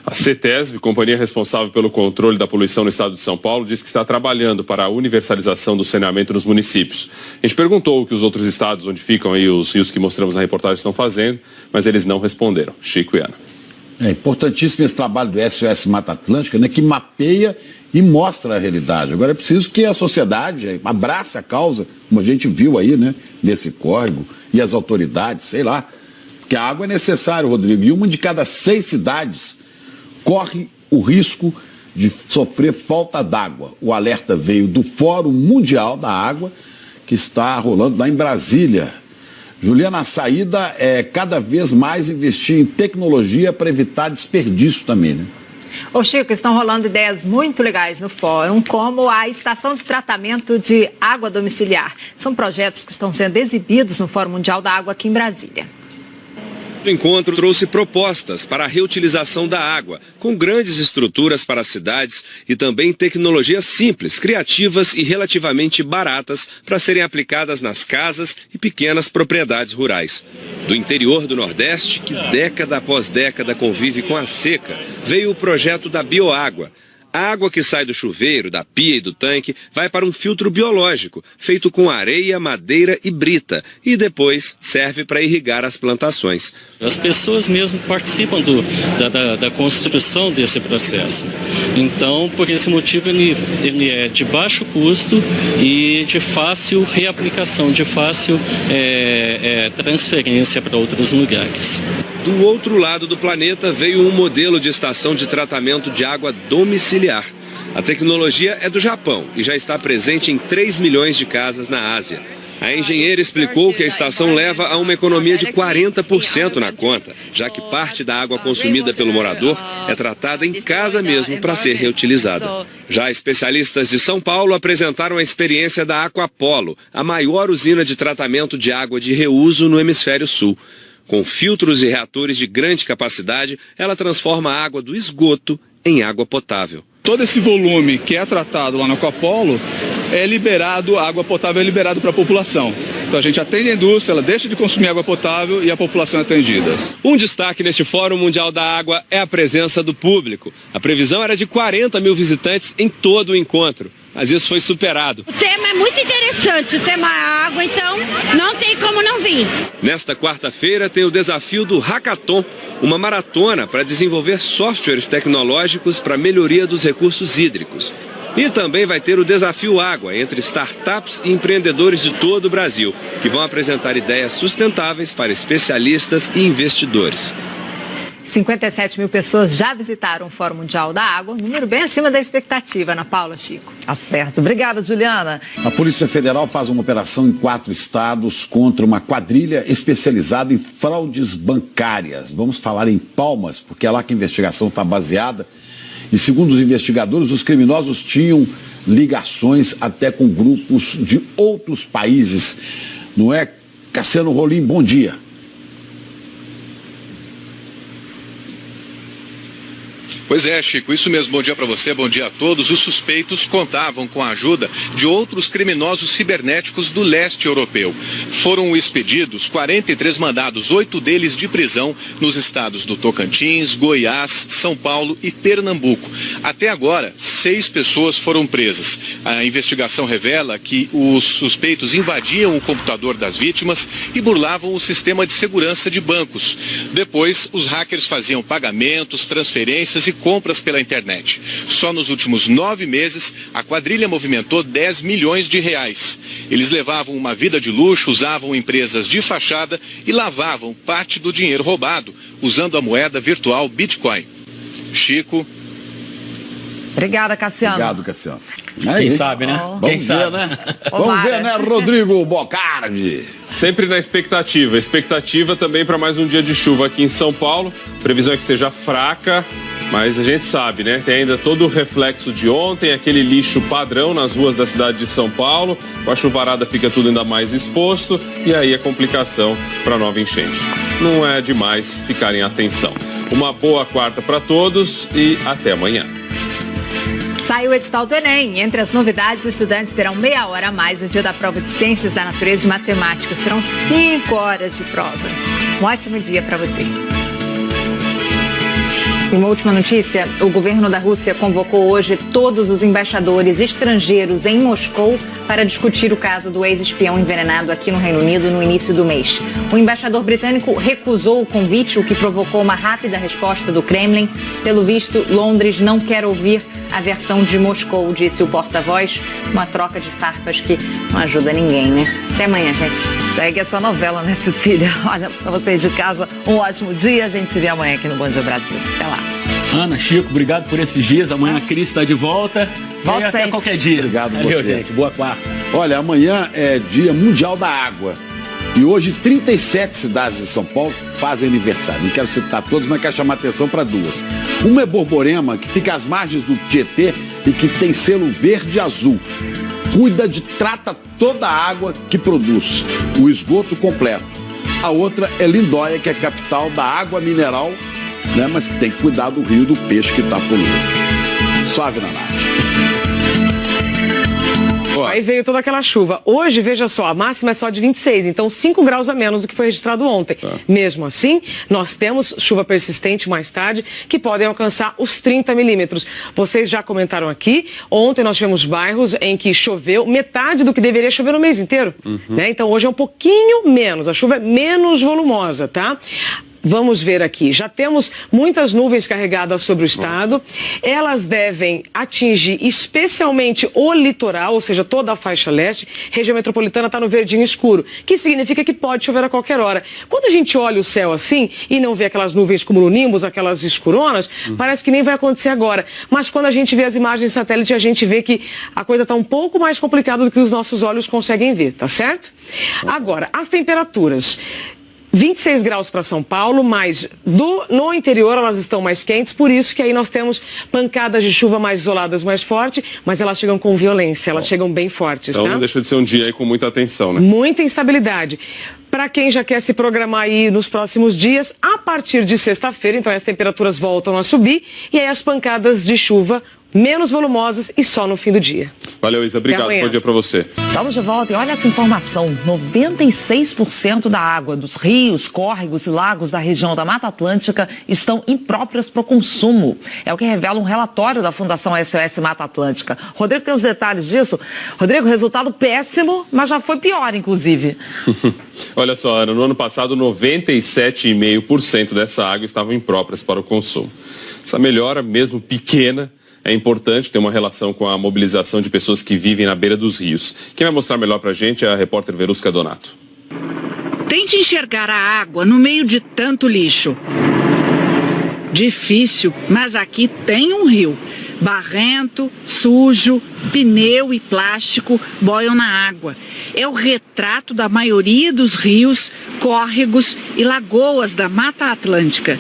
A CETESB, companhia responsável pelo controle da poluição no estado de São Paulo, diz que está trabalhando para a universalização do saneamento nos municípios. A gente perguntou o que os outros estados onde ficam aí os rios que mostramos na reportagem estão fazendo, mas eles não responderam. Chico e Ana. É importantíssimo esse trabalho do SOS Mata Atlântica, né, que mapeia e mostra a realidade. Agora é preciso que a sociedade abrace a causa, como a gente viu aí, né, nesse córrego, e as autoridades, sei lá, porque a água é necessária, Rodrigo, e uma de cada 6 cidades corre o risco de sofrer falta d'água. O alerta veio do Fórum Mundial da Água, que está rolando lá em Brasília. Juliana, a saída é cada vez mais investir em tecnologia para evitar desperdício também, né? Ô Chico, estão rolando ideias muito legais no fórum, como a estação de tratamento de água domiciliar. São projetos que estão sendo exibidos no Fórum Mundial da Água aqui em Brasília. O encontro trouxe propostas para a reutilização da água, com grandes estruturas para as cidades e também tecnologias simples, criativas e relativamente baratas para serem aplicadas nas casas e pequenas propriedades rurais. Do interior do Nordeste, que década após década convive com a seca, veio o projeto da bioágua. A água que sai do chuveiro, da pia e do tanque vai para um filtro biológico, feito com areia, madeira e brita, e depois serve para irrigar as plantações. As pessoas mesmo participam da construção desse processo. Então, por esse motivo, ele é de baixo custo e de fácil reaplicação, de fácil transferência para outros lugares. Do outro lado do planeta veio um modelo de estação de tratamento de água domiciliar. A tecnologia é do Japão e já está presente em 3 milhões de casas na Ásia. A engenheira explicou que a estação leva a uma economia de 40% na conta, já que parte da água consumida pelo morador é tratada em casa mesmo para ser reutilizada. Já especialistas de São Paulo apresentaram a experiência da Aquapolo, a maior usina de tratamento de água de reuso no hemisfério sul. Com filtros e reatores de grande capacidade, ela transforma a água do esgoto em água potável. Todo esse volume que é tratado lá no Aquapolo é liberado, a água potável é liberada para a população. Então a gente atende a indústria, ela deixa de consumir água potável e a população é atendida. Um destaque neste Fórum Mundial da Água é a presença do público. A previsão era de 40 mil visitantes em todo o encontro, mas isso foi superado. O tema é muito interessante, o tema água, então não tem como não vir. Nesta quarta-feira tem o desafio do Hackathon, uma maratona para desenvolver softwares tecnológicos para a melhoria dos recursos hídricos. E também vai ter o Desafio Água, entre startups e empreendedores de todo o Brasil, que vão apresentar ideias sustentáveis para especialistas e investidores. 57 mil pessoas já visitaram o Fórum Mundial da Água, número bem acima da expectativa, Ana Paula, Chico. Tá certo. Obrigada, Juliana. A Polícia Federal faz uma operação em 4 estados contra uma quadrilha especializada em fraudes bancárias. Vamos falar em Palmas, porque é lá que a investigação está baseada. E segundo os investigadores, os criminosos tinham ligações até com grupos de outros países. Não é? Cassiano Rolim, bom dia. Pois é, Chico, isso mesmo. Bom dia para você, bom dia a todos. Os suspeitos contavam com a ajuda de outros criminosos cibernéticos do leste europeu. Foram expedidos 43 mandados, 8 deles de prisão nos estados do Tocantins, Goiás, São Paulo e Pernambuco. Até agora, 6 pessoas foram presas. A investigação revela que os suspeitos invadiam o computador das vítimas e burlavam o sistema de segurança de bancos. Depois, os hackers faziam pagamentos, transferências e compras pela internet. Só nos últimos 9 meses, a quadrilha movimentou 10 milhões de reais. Eles levavam uma vida de luxo, usavam empresas de fachada e lavavam parte do dinheiro roubado, usando a moeda virtual Bitcoin. Chico. Obrigada, Cassiano. Obrigado, Cassiano. Quem sabe, né? Vamos ver, né? Vamos ver, né, Rodrigo Bocardi? Sempre na expectativa. Expectativa também para mais um dia de chuva aqui em São Paulo. Previsão é que seja fraca, mas a gente sabe, né? Tem ainda todo o reflexo de ontem, aquele lixo padrão nas ruas da cidade de São Paulo. Com a chuvarada fica tudo ainda mais exposto e aí a complicação para nova enchente. Não é demais ficarem em atenção. Uma boa quarta para todos e até amanhã. Sai o edital do Enem. Entre as novidades, estudantes terão meia hora a mais no dia da prova de Ciências da Natureza e Matemática. Serão 5 horas de prova. Um ótimo dia para você. E uma última notícia, o governo da Rússia convocou hoje todos os embaixadores estrangeiros em Moscou para discutir o caso do ex-espião envenenado aqui no Reino Unido no início do mês. O embaixador britânico recusou o convite, o que provocou uma rápida resposta do Kremlin. Pelo visto, Londres não quer ouvir a versão de Moscou, disse o porta-voz. Uma troca de farpas que não ajuda ninguém, né? Até amanhã, gente. Segue essa novela, né, Cecília? Olha, pra vocês de casa, um ótimo dia. A gente se vê amanhã aqui no Bom Dia Brasil. Até lá. Ana, Chico, obrigado por esses dias. Amanhã a Cris está de volta. Volta até qualquer dia. Obrigado Valeu, você. gente. Boa quarta. Olha, amanhã é Dia Mundial da Água. E hoje 37 cidades de São Paulo fazem aniversário. Não quero citar todos, mas quero chamar atenção para 2. Uma é Borborema, que fica às margens do Tietê e que tem selo verde e azul. Trata toda a água que produz, o esgoto completo. A outra é Lindóia, que é a capital da água mineral, né, mas que tem que cuidar do rio do peixe que está poluído. Suave na nave. Aí veio toda aquela chuva. Hoje, veja só, a máxima é só de 26, então 5 graus a menos do que foi registrado ontem. Mesmo assim, nós temos chuva persistente mais tarde, que podem alcançar os 30 milímetros. Vocês já comentaram aqui, ontem nós tivemos bairros em que choveu metade do que deveria chover no mês inteiro. Né? Então hoje é um pouquinho menos, a chuva é menos volumosa, tá? Vamos ver aqui. Já temos muitas nuvens carregadas sobre o estado. Elas devem atingir especialmente o litoral, ou seja, toda a faixa leste. Região metropolitana está no verdinho escuro, que significa que pode chover a qualquer hora. Quando a gente olha o céu assim e não vê aquelas nuvens cumulonimbus, aquelas escuronas, parece que nem vai acontecer agora. Mas quando a gente vê as imagens de satélite, a gente vê que a coisa está um pouco mais complicada do que os nossos olhos conseguem ver, tá certo? Agora, as temperaturas. 26 graus para São Paulo, mas no interior elas estão mais quentes, por isso que aí nós temos pancadas de chuva mais isoladas, mais fortes, mas elas chegam com violência, elas chegam bem fortes, então tá? Não deixa de ser um dia aí com muita atenção, né? Muita instabilidade. Para quem já quer se programar aí nos próximos dias, a partir de sexta-feira, então as temperaturas voltam a subir e aí as pancadas de chuva menos volumosas e só no fim do dia. Valeu, Isa. Obrigado. Bom dia para você. Estamos de volta e olha essa informação. 96% da água dos rios, córregos e lagos da região da Mata Atlântica estão impróprias para o consumo. É o que revela um relatório da Fundação SOS Mata Atlântica. Rodrigo tem os detalhes disso. Rodrigo, resultado péssimo, mas já foi pior, inclusive. Olha só, Ana, no ano passado 97,5% dessa água estavam impróprias para o consumo. Essa melhora, mesmo pequena, é importante ter uma relação com a mobilização de pessoas que vivem na beira dos rios. Quem vai mostrar melhor pra gente é a repórter Verusca Donato. Tente enxergar a água no meio de tanto lixo. Difícil, mas aqui tem um rio. Barrento, sujo, pneu e plástico boiam na água. É o retrato da maioria dos rios, córregos e lagoas da Mata Atlântica.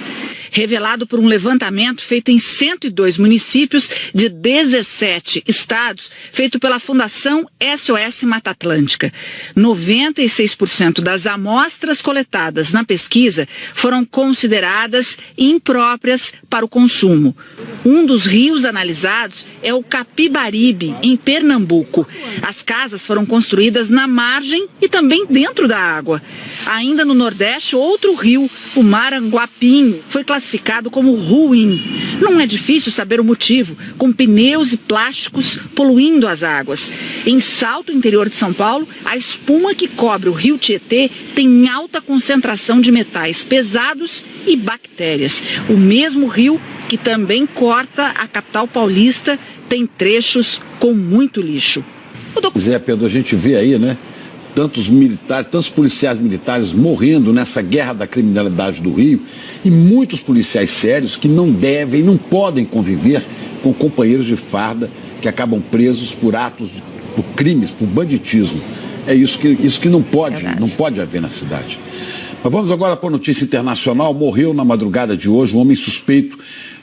revelado por um levantamento feito em 102 municípios de 17 estados, feito pela Fundação SOS Mata Atlântica. 96% das amostras coletadas na pesquisa foram consideradas impróprias para o consumo. Um dos rios analisados é o Capibaribe, em Pernambuco. As casas foram construídas na margem e também dentro da água. Ainda no Nordeste, outro rio, o Maranguapinho, foi classificado como ruim. Não é difícil saber o motivo, com pneus e plásticos poluindo as águas. Em Salto, interior de São Paulo, a espuma que cobre o rio Tietê tem alta concentração de metais pesados e bactérias. O mesmo rio que também corta a capital paulista tem trechos com muito lixo. Zé Pedro, a gente vê aí, né? Tantos militares, tantos policiais militares morrendo nessa guerra da criminalidade do Rio e muitos policiais sérios que não devem, não podem conviver com companheiros de farda que acabam presos por atos, por crimes, por banditismo. É isso que não pode haver na cidade. Mas vamos agora para a notícia internacional. Morreu na madrugada de hoje um homem suspeito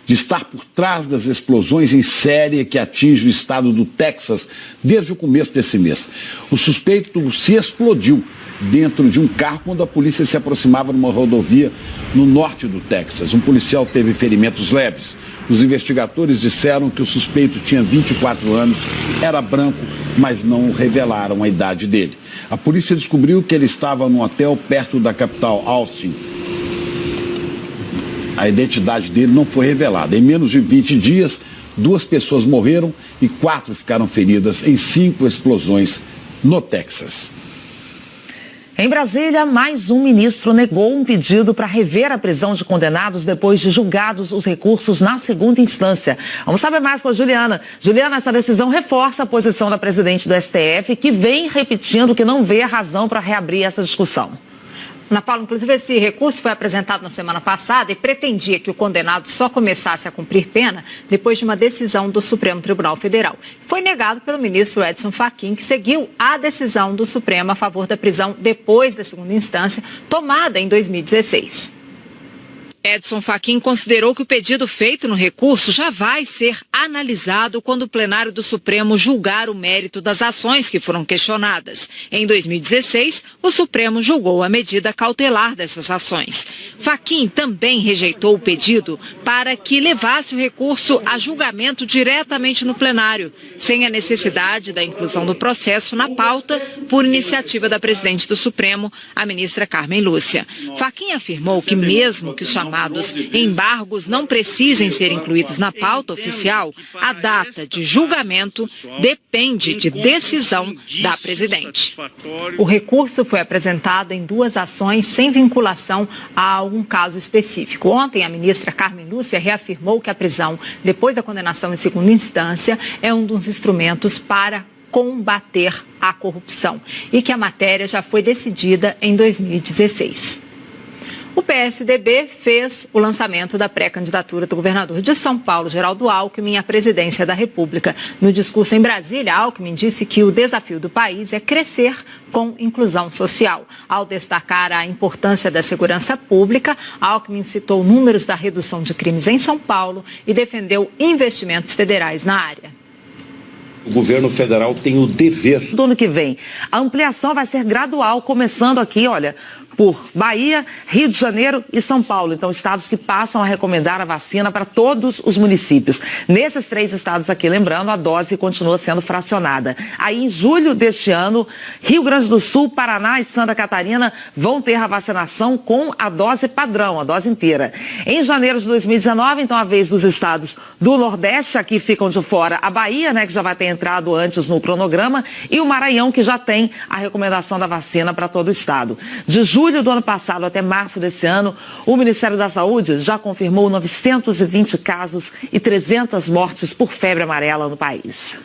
de estar por trás das explosões em série que atinge o estado do Texas desde o começo desse mês. O suspeito se explodiu dentro de um carro quando a polícia se aproximava numa rodovia no norte do Texas. Um policial teve ferimentos leves. Os investigadores disseram que o suspeito tinha 24 anos, era branco, mas não revelaram a idade dele. A polícia descobriu que ele estava num hotel perto da capital, Austin. A identidade dele não foi revelada. Em menos de 20 dias, 2 pessoas morreram e 4 ficaram feridas em 5 explosões no Texas. Em Brasília, mais um ministro negou um pedido para rever a prisão de condenados depois de julgados os recursos na segunda instância. Vamos saber mais com a Juliana. Juliana, essa decisão reforça a posição da presidente do STF, que vem repetindo que não vê a razão para reabrir essa discussão. Ana Paula, inclusive esse recurso foi apresentado na semana passada e pretendia que o condenado só começasse a cumprir pena depois de uma decisão do Supremo Tribunal Federal. Foi negado pelo ministro Edson Fachin, que seguiu a decisão do Supremo a favor da prisão depois da segunda instância, tomada em 2016. Edson Fachin considerou que o pedido feito no recurso já vai ser analisado quando o plenário do Supremo julgar o mérito das ações que foram questionadas. Em 2016, o Supremo julgou a medida cautelar dessas ações. Fachin também rejeitou o pedido para que levasse o recurso a julgamento diretamente no plenário, sem a necessidade da inclusão do processo na pauta por iniciativa da presidente do Supremo, a ministra Carmen Lúcia. Fachin afirmou que mesmo que os chamados embargos não precisem ser incluídos na pauta oficial, a data de julgamento depende de decisão da presidente. O recurso foi apresentado em 2 ações sem vinculação a algum caso específico. Ontem, a ministra Carmen Lúcia reafirmou que a prisão, depois da condenação em segunda instância, é um dos instrumentos para combater a corrupção e que a matéria já foi decidida em 2016. O PSDB fez o lançamento da pré-candidatura do governador de São Paulo, Geraldo Alckmin, à presidência da República. No discurso em Brasília, Alckmin disse que o desafio do país é crescer com inclusão social. Ao destacar a importância da segurança pública, Alckmin citou números da redução de crimes em São Paulo e defendeu investimentos federais na área. O governo federal tem o dever. Do ano que vem, a ampliação vai ser gradual, começando aqui, olha, por Bahia, Rio de Janeiro e São Paulo. Então, estados que passam a recomendar a vacina para todos os municípios. Nesses 3 estados aqui, lembrando, a dose continua sendo fracionada. Aí, em julho deste ano, Rio Grande do Sul, Paraná e Santa Catarina vão ter a vacinação com a dose padrão, a dose inteira. Em janeiro de 2019, então, a vez dos estados do Nordeste, aqui ficam de fora a Bahia, né, que já vai ter entrado antes no cronograma, e o Maranhão, que já tem a recomendação da vacina para todo o estado. De julho do ano passado até março desse ano, o Ministério da Saúde já confirmou 920 casos e 300 mortes por febre amarela no país.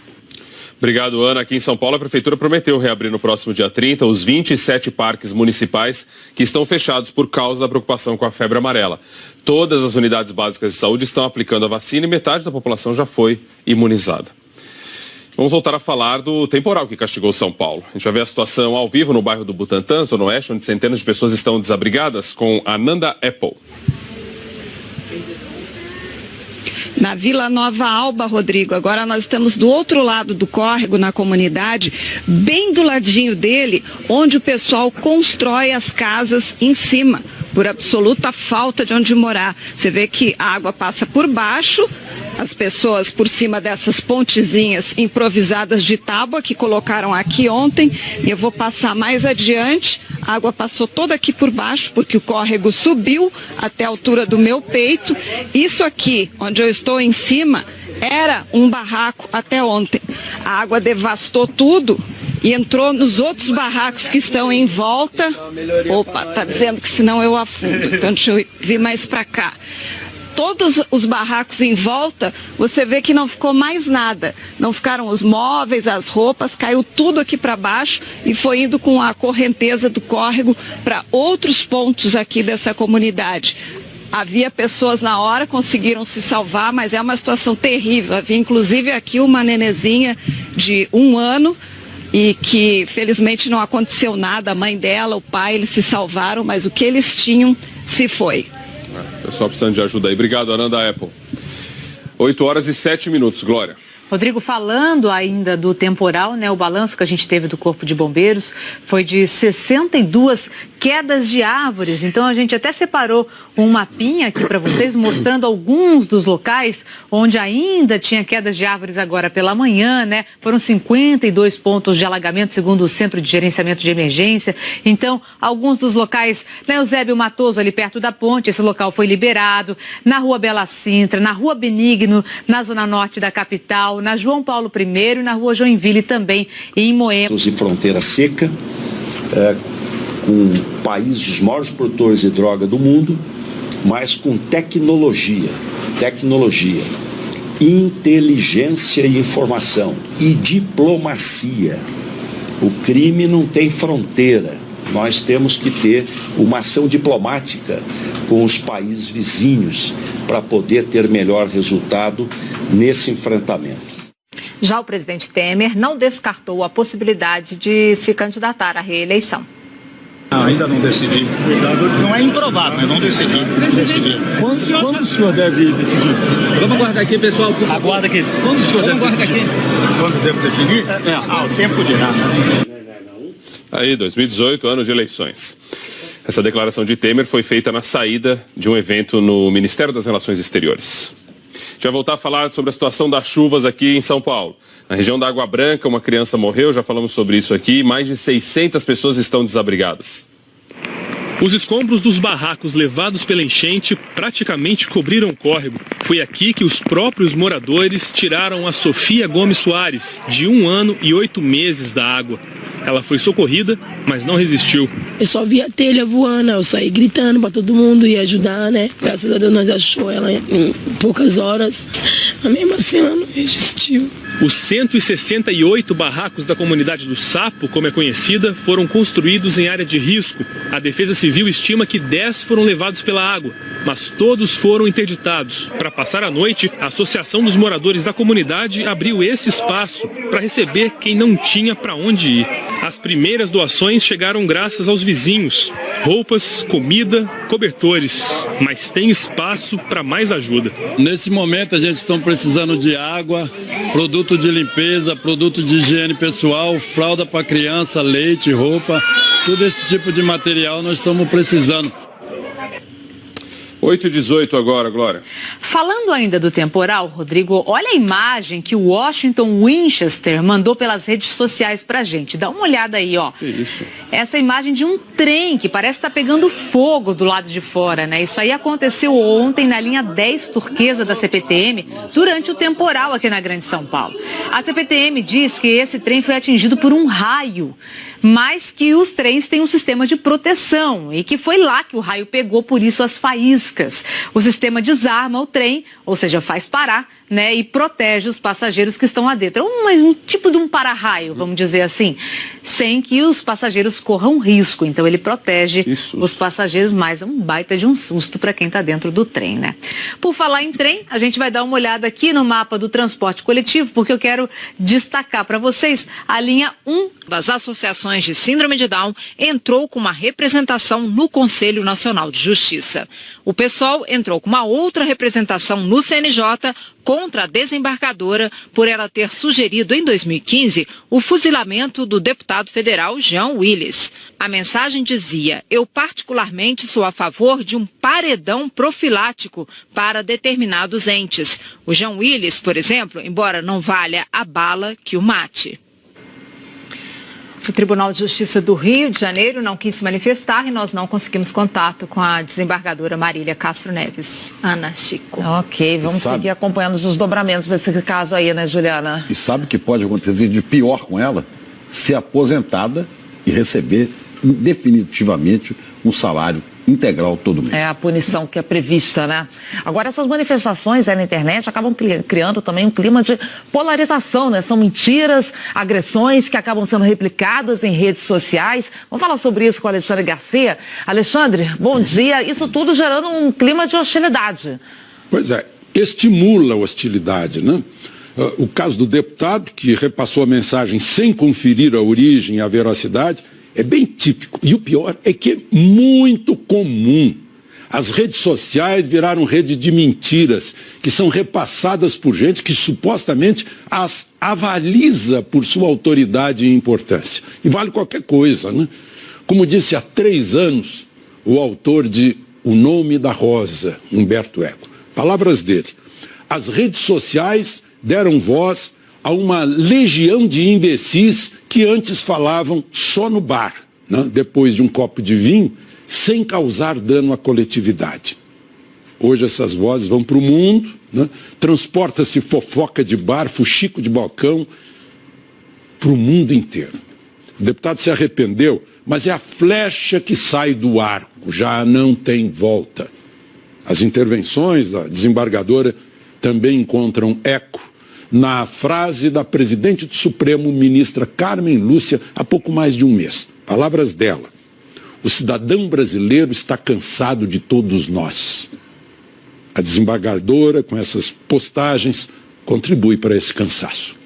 Obrigado, Ana. Aqui em São Paulo, a Prefeitura prometeu reabrir no próximo dia 30 os 27 parques municipais que estão fechados por causa da preocupação com a febre amarela. Todas as unidades básicas de saúde estão aplicando a vacina e metade da população já foi imunizada. Vamos voltar a falar do temporal que castigou São Paulo. A gente vai ver a situação ao vivo no bairro do Butantã, Zona Oeste, onde centenas de pessoas estão desabrigadas, com a Nanda Apple. na Vila Nova Alba, Rodrigo. Agora nós estamos do outro lado do córrego, na comunidade, bem do ladinho dele, onde o pessoal constrói as casas em cima, por absoluta falta de onde morar. Você vê que a água passa por baixo, as pessoas por cima dessas pontezinhas improvisadas de tábua que colocaram aqui ontem, e eu vou passar mais adiante. A água passou toda aqui por baixo, porque o córrego subiu até a altura do meu peito. Isso aqui, onde eu estou em cima, era um barraco até ontem. A água devastou tudo e entrou nos outros barracos que estão em volta. Opa, tá dizendo que senão eu afundo, então deixa eu vir mais para cá. Todos os barracos em volta, você vê que não ficou mais nada. Não ficaram os móveis, as roupas, caiu tudo aqui para baixo e foi indo com a correnteza do córrego para outros pontos aqui dessa comunidade. Havia pessoas na hora, conseguiram se salvar, mas é uma situação terrível. Havia inclusive aqui uma nenezinha de 1 ano e que felizmente não aconteceu nada. A mãe dela, o pai, eles se salvaram, mas o que eles tinham se foi. Pessoal precisando de ajuda aí. Obrigado, Ananda Apple. 8h07, Glória. Rodrigo, falando ainda do temporal, né, o balanço que a gente teve do Corpo de Bombeiros foi de 62 quedas de árvores. Então a gente até separou um mapinha aqui para vocês, mostrando alguns dos locais onde ainda tinha quedas de árvores agora pela manhã, né? Foram 52 pontos de alagamento, segundo o Centro de Gerenciamento de Emergência. Então, alguns dos locais, na Eusébio Matoso, ali perto da ponte, esse local foi liberado, na Rua Bela Sintra, na Rua Benigno, na zona norte da capital, na João Paulo I e na Rua Joinville também, e em Moema. E fronteira seca, com países, os maiores produtores de droga do mundo, mas com tecnologia, inteligência e informação e diplomacia. O crime não tem fronteira. Nós temos que ter uma ação diplomática com os países vizinhos para poder ter melhor resultado nesse enfrentamento. Já o presidente Temer não descartou a possibilidade de se candidatar à reeleição. Ainda não decidi. Não é improvável, mas não decidi. Quando o senhor deve decidir? Vamos aguardar aqui, pessoal. Aguarda aqui. Quando o senhor deve decidir? Quando devo definir? O tempo dirá. Aí, 2018, ano de eleições. Essa declaração de Temer foi feita na saída de um evento no Ministério das Relações Exteriores. A gente vai voltar a falar sobre a situação das chuvas aqui em São Paulo. Na região da Água Branca, uma criança morreu, já falamos sobre isso aqui, mais de 600 pessoas estão desabrigadas. Os escombros dos barracos levados pela enchente praticamente cobriram o córrego. Foi aqui que os próprios moradores tiraram a Sofia Gomes Soares, de 1 ano e 8 meses, da água. Ela foi socorrida, mas não resistiu. Eu só vi a telha voando, eu saí gritando para todo mundo ir ajudar, né? Graças a Deus nós achamos ela em poucas horas, mas mesmo assim ela não resistiu. Os 168 barracos da comunidade do Sapo, como é conhecida, foram construídos em área de risco. A Defesa Civil estima que 10 foram levados pela água, mas todos foram interditados. Para passar a noite, a Associação dos Moradores da Comunidade abriu esse espaço para receber quem não tinha para onde ir. As primeiras doações chegaram graças aos vizinhos. Roupas, comida, cobertores. Mas tem espaço para mais ajuda. Nesse momento a gente está precisando de água, produto de limpeza, produto de higiene pessoal, fralda para criança, leite, roupa, todo esse tipo de material nós estamos precisando. 8h18 agora, Glória. Falando ainda do temporal, Rodrigo, olha a imagem que o Washington Winchester mandou pelas redes sociais pra gente. Dá uma olhada aí, ó. Que isso? Essa imagem de um trem que parece estar pegando fogo do lado de fora, né? Isso aí aconteceu ontem na linha 10 turquesa da CPTM, durante o temporal aqui na Grande São Paulo. A CPTM diz que esse trem foi atingido por um raio, mas que os trens têm um sistema de proteção e que foi lá que o raio pegou, por isso as faíscas. O sistema desarma o trem, ou seja, faz parar, né, e protege os passageiros que estão lá dentro. É um tipo de um para-raio, vamos dizer assim, sem que os passageiros corram risco. Então ele protege os passageiros, mas é um baita de um susto para quem está dentro do trem, né? Por falar em trem, a gente vai dar uma olhada aqui no mapa do transporte coletivo, porque eu quero destacar para vocês a linha 1 das associações de síndrome de Down entrou com uma representação no Conselho Nacional de Justiça. O PSOL entrou com uma outra representação no CNJ contra a desembargadora por ela ter sugerido em 2015 o fuzilamento do deputado federal Jean Willis. A mensagem dizia: eu particularmente sou a favor de um paredão profilático para determinados entes. O Jean Willis, por exemplo, embora não valha a bala que o mate. O Tribunal de Justiça do Rio de Janeiro não quis se manifestar e nós não conseguimos contato com a desembargadora Marília Castro Neves. Ana, Chico. Ok, vamos seguir acompanhando os desdobramentos desse caso aí, né, Juliana? E sabe o que pode acontecer de pior com ela? Ser aposentada e receber definitivamente um salário integral todo mês. É a punição que é prevista, né? Agora, essas manifestações aí na internet acabam criando também um clima de polarização, né? São mentiras, agressões que acabam sendo replicadas em redes sociais. Vamos falar sobre isso com o Alexandre Garcia. Alexandre, bom dia. Isso tudo gerando um clima de hostilidade. Pois é, estimula a hostilidade, né? O caso do deputado, que repassou a mensagem sem conferir a origem e a veracidade, é bem típico. E o pior é que é muito comum. As redes sociais viraram rede de mentiras que são repassadas por gente que supostamente as avaliza por sua autoridade e importância. E vale qualquer coisa, né? Como disse há 3 anos o autor de O Nome da Rosa, Humberto Eco. Palavras dele. As redes sociais deram voz a uma legião de imbecis que antes falavam só no bar, né, depois de um copo de vinho, sem causar dano à coletividade. Hoje essas vozes vão para o mundo, né, transporta-se fofoca de bar, fuxico de balcão, para o mundo inteiro. O deputado se arrependeu, mas é a flecha que sai do arco, já não tem volta. As intervenções da desembargadora também encontram eco na frase da presidente do Supremo, ministra Carmen Lúcia, há pouco mais de um mês. Palavras dela: o cidadão brasileiro está cansado de todos nós. A desembargadora, com essas postagens, contribui para esse cansaço.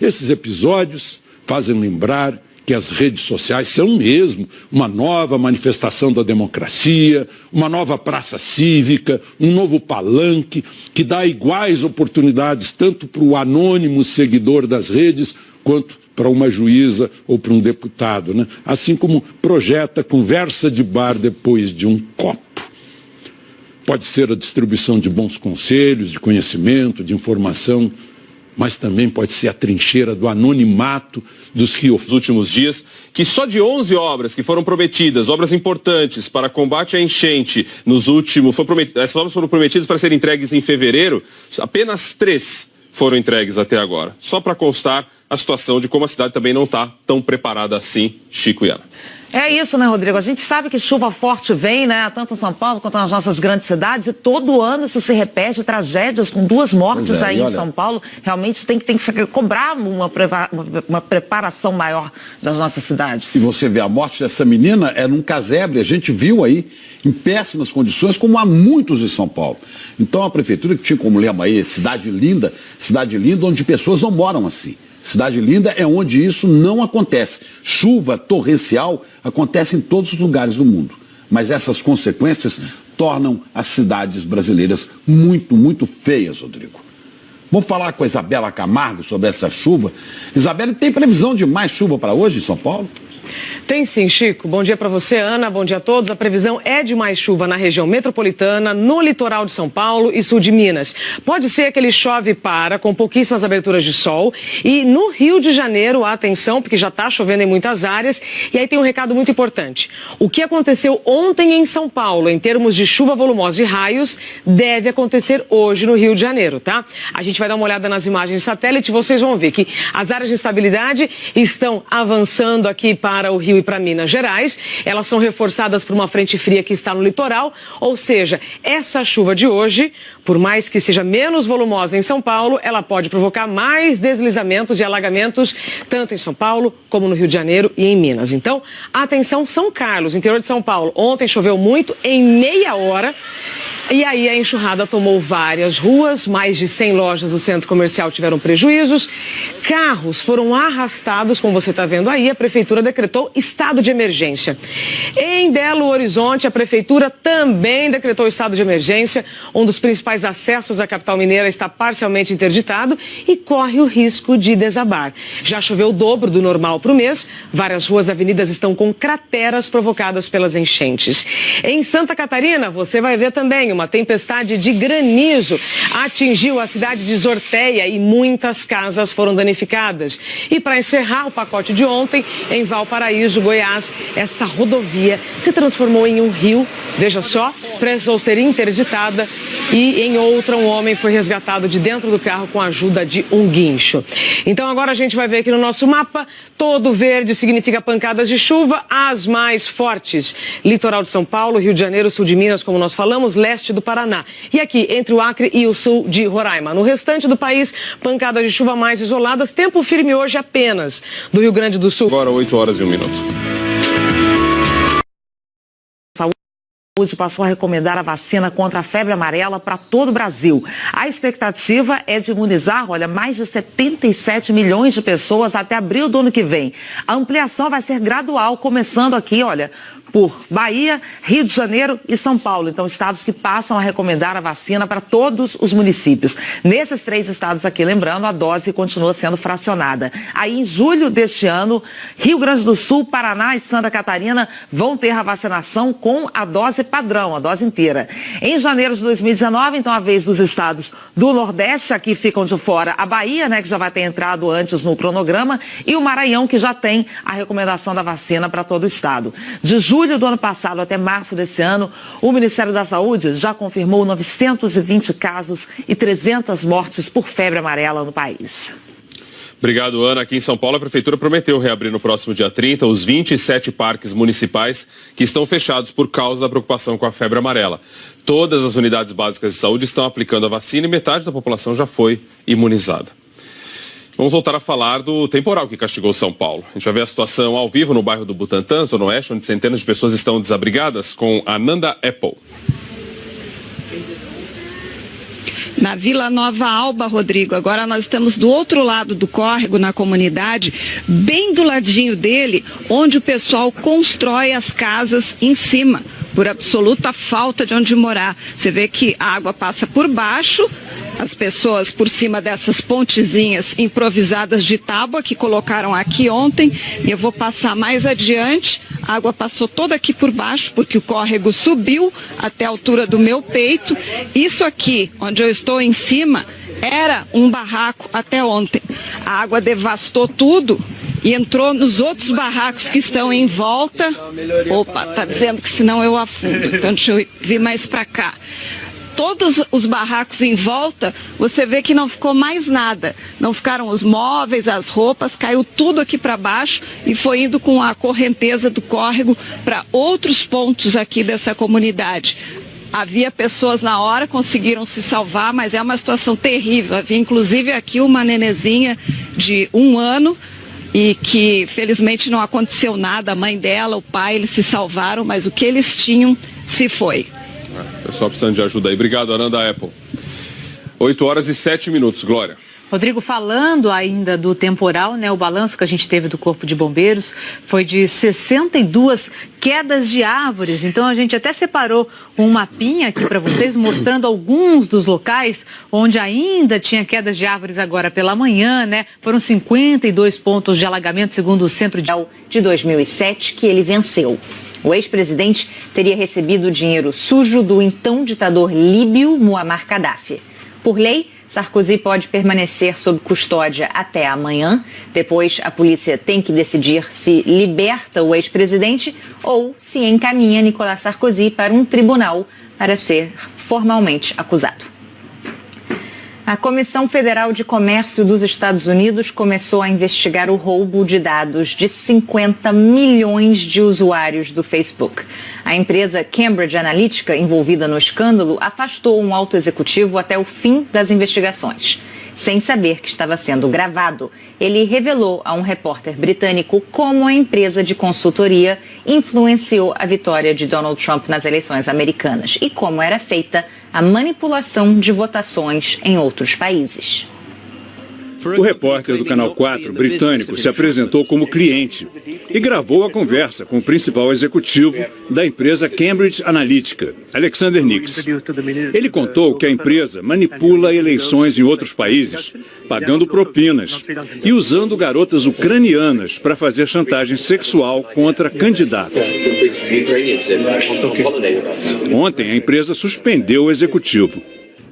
Esses episódios fazem lembrar que as redes sociais são mesmo uma nova manifestação da democracia, uma nova praça cívica, um novo palanque que dá iguais oportunidades tanto para o anônimo seguidor das redes quanto para uma juíza ou para um deputado, né? Assim como projeta conversa de bar depois de um copo. Pode ser a distribuição de bons conselhos, de conhecimento, de informação, mas também pode ser a trincheira do anonimato dos que... Nos últimos dias, que só de 11 obras que foram prometidas, obras importantes para combate à enchente, essas obras foram prometidas para serem entregues em fevereiro, apenas 3 foram entregues até agora. Só para constar a situação de como a cidade também não está tão preparada assim, Chico e Ana. É isso, né, Rodrigo? A gente sabe que chuva forte vem, né, tanto em São Paulo quanto nas nossas grandes cidades, e todo ano isso se repete, tragédias com 2 mortes aí em São Paulo. Realmente tem que cobrar uma preparação maior das nossas cidades. E você vê, a morte dessa menina é num casebre, a gente viu aí em péssimas condições, como há muitos em São Paulo. Então a prefeitura, que tinha como lema aí, cidade linda, onde pessoas não moram assim. Cidade linda é onde isso não acontece. Chuva torrencial acontece em todos os lugares do mundo. Mas essas consequências tornam as cidades brasileiras muito, muito feias, Rodrigo. Vamos falar com a Isabela Camargo sobre essa chuva. Isabela, tem previsão de mais chuva para hoje em São Paulo? Tem sim, Chico. Bom dia para você, Ana. Bom dia a todos. A previsão é de mais chuva na região metropolitana, no litoral de São Paulo e sul de Minas. Pode ser que ele chove e para, com pouquíssimas aberturas de sol. E no Rio de Janeiro, atenção, porque já está chovendo em muitas áreas. E aí tem um recado muito importante. O que aconteceu ontem em São Paulo, em termos de chuva volumosa e raios, deve acontecer hoje no Rio de Janeiro, tá? A gente vai dar uma olhada nas imagens de satélite e vocês vão ver que as áreas de estabilidade estão avançando aqui para para o Rio e para Minas Gerais. Elas são reforçadas por uma frente fria que está no litoral, ou seja, essa chuva de hoje, por mais que seja menos volumosa em São Paulo, ela pode provocar mais deslizamentos e alagamentos, tanto em São Paulo como no Rio de Janeiro e em Minas. Então, atenção, São Carlos, interior de São Paulo. Ontem choveu muito, em meia hora. E aí a enxurrada tomou várias ruas, mais de 100 lojas do centro comercial tiveram prejuízos, carros foram arrastados, como você está vendo aí, a prefeitura decretou estado de emergência. Em Belo Horizonte, a prefeitura também decretou estado de emergência, um dos principais acessos à capital mineira está parcialmente interditado e corre o risco de desabar. Já choveu o dobro do normal para o mês, várias ruas e avenidas estão com crateras provocadas pelas enchentes. Em Santa Catarina, você vai ver também uma tempestade de granizo atingiu a cidade de Zorteia e muitas casas foram danificadas. E para encerrar o pacote de ontem, em Valparaíso, Goiás, essa rodovia se transformou em um rio, veja só, precisou ser interditada e em outra um homem foi resgatado de dentro do carro com a ajuda de um guincho. Então agora a gente vai ver aqui no nosso mapa, todo verde significa pancadas de chuva, as mais fortes. Litoral de São Paulo, Rio de Janeiro, sul de Minas, como nós falamos, leste do Paraná. E aqui, entre o Acre e o sul de Roraima. No restante do país, pancadas de chuva mais isoladas, tempo firme hoje apenas do Rio Grande do Sul. Agora 8 horas e 1 minuto. Saúde passou a recomendar a vacina contra a febre amarela para todo o Brasil. A expectativa é de imunizar, mais de 77 milhões de pessoas até abril do ano que vem. A ampliação vai ser gradual, começando aqui, por Bahia, Rio de Janeiro e São Paulo. Então, estados que passam a recomendar a vacina para todos os municípios. Nesses 3 estados aqui, lembrando, a dose continua sendo fracionada. Aí, em julho deste ano, Rio Grande do Sul, Paraná e Santa Catarina vão ter a vacinação com a dose padrão, a dose inteira. Em janeiro de 2019, então, a vez dos estados do Nordeste, aqui ficam de fora a Bahia, que já vai ter entrado antes no cronograma, e o Maranhão, que já tem a recomendação da vacina para todo o estado. De julho do ano passado até março desse ano, o Ministério da Saúde já confirmou 920 casos e 300 mortes por febre amarela no país. Obrigado, Ana. Aqui em São Paulo, a Prefeitura prometeu reabrir no próximo dia 30 os 27 parques municipais que estão fechados por causa da preocupação com a febre amarela. Todas as unidades básicas de saúde estão aplicando a vacina e metade da população já foi imunizada. Vamos voltar a falar do temporal que castigou São Paulo. A gente vai ver a situação ao vivo no bairro do Butantã, Zona Oeste, onde centenas de pessoas estão desabrigadas, com a Nanda Apple. Na Vila Nova Alba, Rodrigo, agora nós estamos do outro lado do córrego, na comunidade, bem do ladinho dele, onde o pessoal constrói as casas em cima, por absoluta falta de onde morar. Você vê que a água passa por baixo, as pessoas por cima dessas pontezinhas improvisadas de tábua que colocaram aqui ontem, e eu vou passar mais adiante, a água passou toda aqui por baixo, porque o córrego subiu até a altura do meu peito. Isso aqui, onde eu estou em cima, era um barraco até ontem. A água devastou tudo e entrou nos outros barracos que estão em volta. Opa, tá dizendo que senão eu afundo, então deixa eu vir mais para cá. Todos os barracos em volta, você vê que não ficou mais nada. Não ficaram os móveis, as roupas, caiu tudo aqui para baixo e foi indo com a correnteza do córrego para outros pontos aqui dessa comunidade. Havia pessoas na hora, conseguiram se salvar, mas é uma situação terrível. Havia inclusive aqui uma nenezinha de 1 ano e que felizmente não aconteceu nada. A mãe dela, o pai, eles se salvaram, mas o que eles tinham se foi. Pessoal precisando de ajuda aí. Obrigado, Ananda Apple. 8 horas e 7 minutos, Glória. Rodrigo, falando ainda do temporal, o balanço que a gente teve do Corpo de Bombeiros foi de 62 quedas de árvores. Então a gente até separou um mapinha aqui para vocês, mostrando alguns dos locais onde ainda tinha quedas de árvores agora pela manhã, Foram 52 pontos de alagamento, segundo o Centro de 2007, que ele venceu. O ex-presidente teria recebido dinheiro sujo do então ditador líbio Muammar Gaddafi. Por lei, Sarkozy pode permanecer sob custódia até amanhã. Depois, a polícia tem que decidir se liberta o ex-presidente ou se encaminha Nicolas Sarkozy para um tribunal para ser formalmente acusado. A Comissão Federal de Comércio dos Estados Unidos começou a investigar o roubo de dados de 50 milhões de usuários do Facebook. A empresa Cambridge Analytica, envolvida no escândalo, afastou um alto executivo até o fim das investigações. Sem saber que estava sendo gravado, ele revelou a um repórter britânico como a empresa de consultoria influenciou a vitória de Donald Trump nas eleições americanas e como era feita a manipulação de votações em outros países. O repórter do Canal 4 britânico se apresentou como cliente e gravou a conversa com o principal executivo da empresa Cambridge Analytica, Alexander Nix. Ele contou que a empresa manipula eleições em outros países, pagando propinas e usando garotas ucranianas para fazer chantagem sexual contra candidatos. Ontem, a empresa suspendeu o executivo.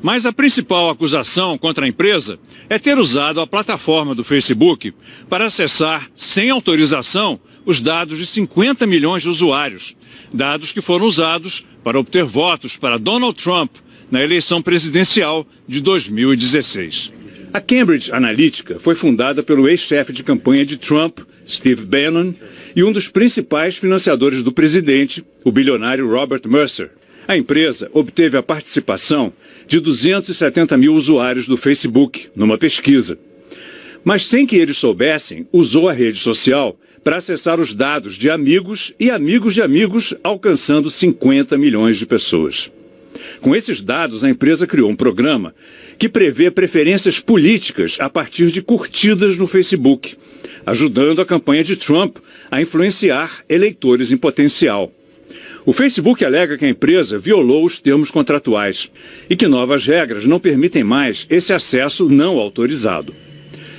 Mas a principal acusação contra a empresa é ter usado a plataforma do Facebook para acessar, sem autorização, os dados de 50 milhões de usuários. Dados que foram usados para obter votos para Donald Trump na eleição presidencial de 2016. A Cambridge Analytica foi fundada pelo ex-chefe de campanha de Trump, Steve Bannon, e um dos principais financiadores do presidente, o bilionário Robert Mercer. A empresa obteve a participação de 270 mil usuários do Facebook numa pesquisa. Mas sem que eles soubessem, usou a rede social para acessar os dados de amigos e amigos de amigos, alcançando 50 milhões de pessoas. Com esses dados, a empresa criou um programa que prevê preferências políticas a partir de curtidas no Facebook, ajudando a campanha de Trump a influenciar eleitores em potencial. O Facebook alega que a empresa violou os termos contratuais e que novas regras não permitem mais esse acesso não autorizado.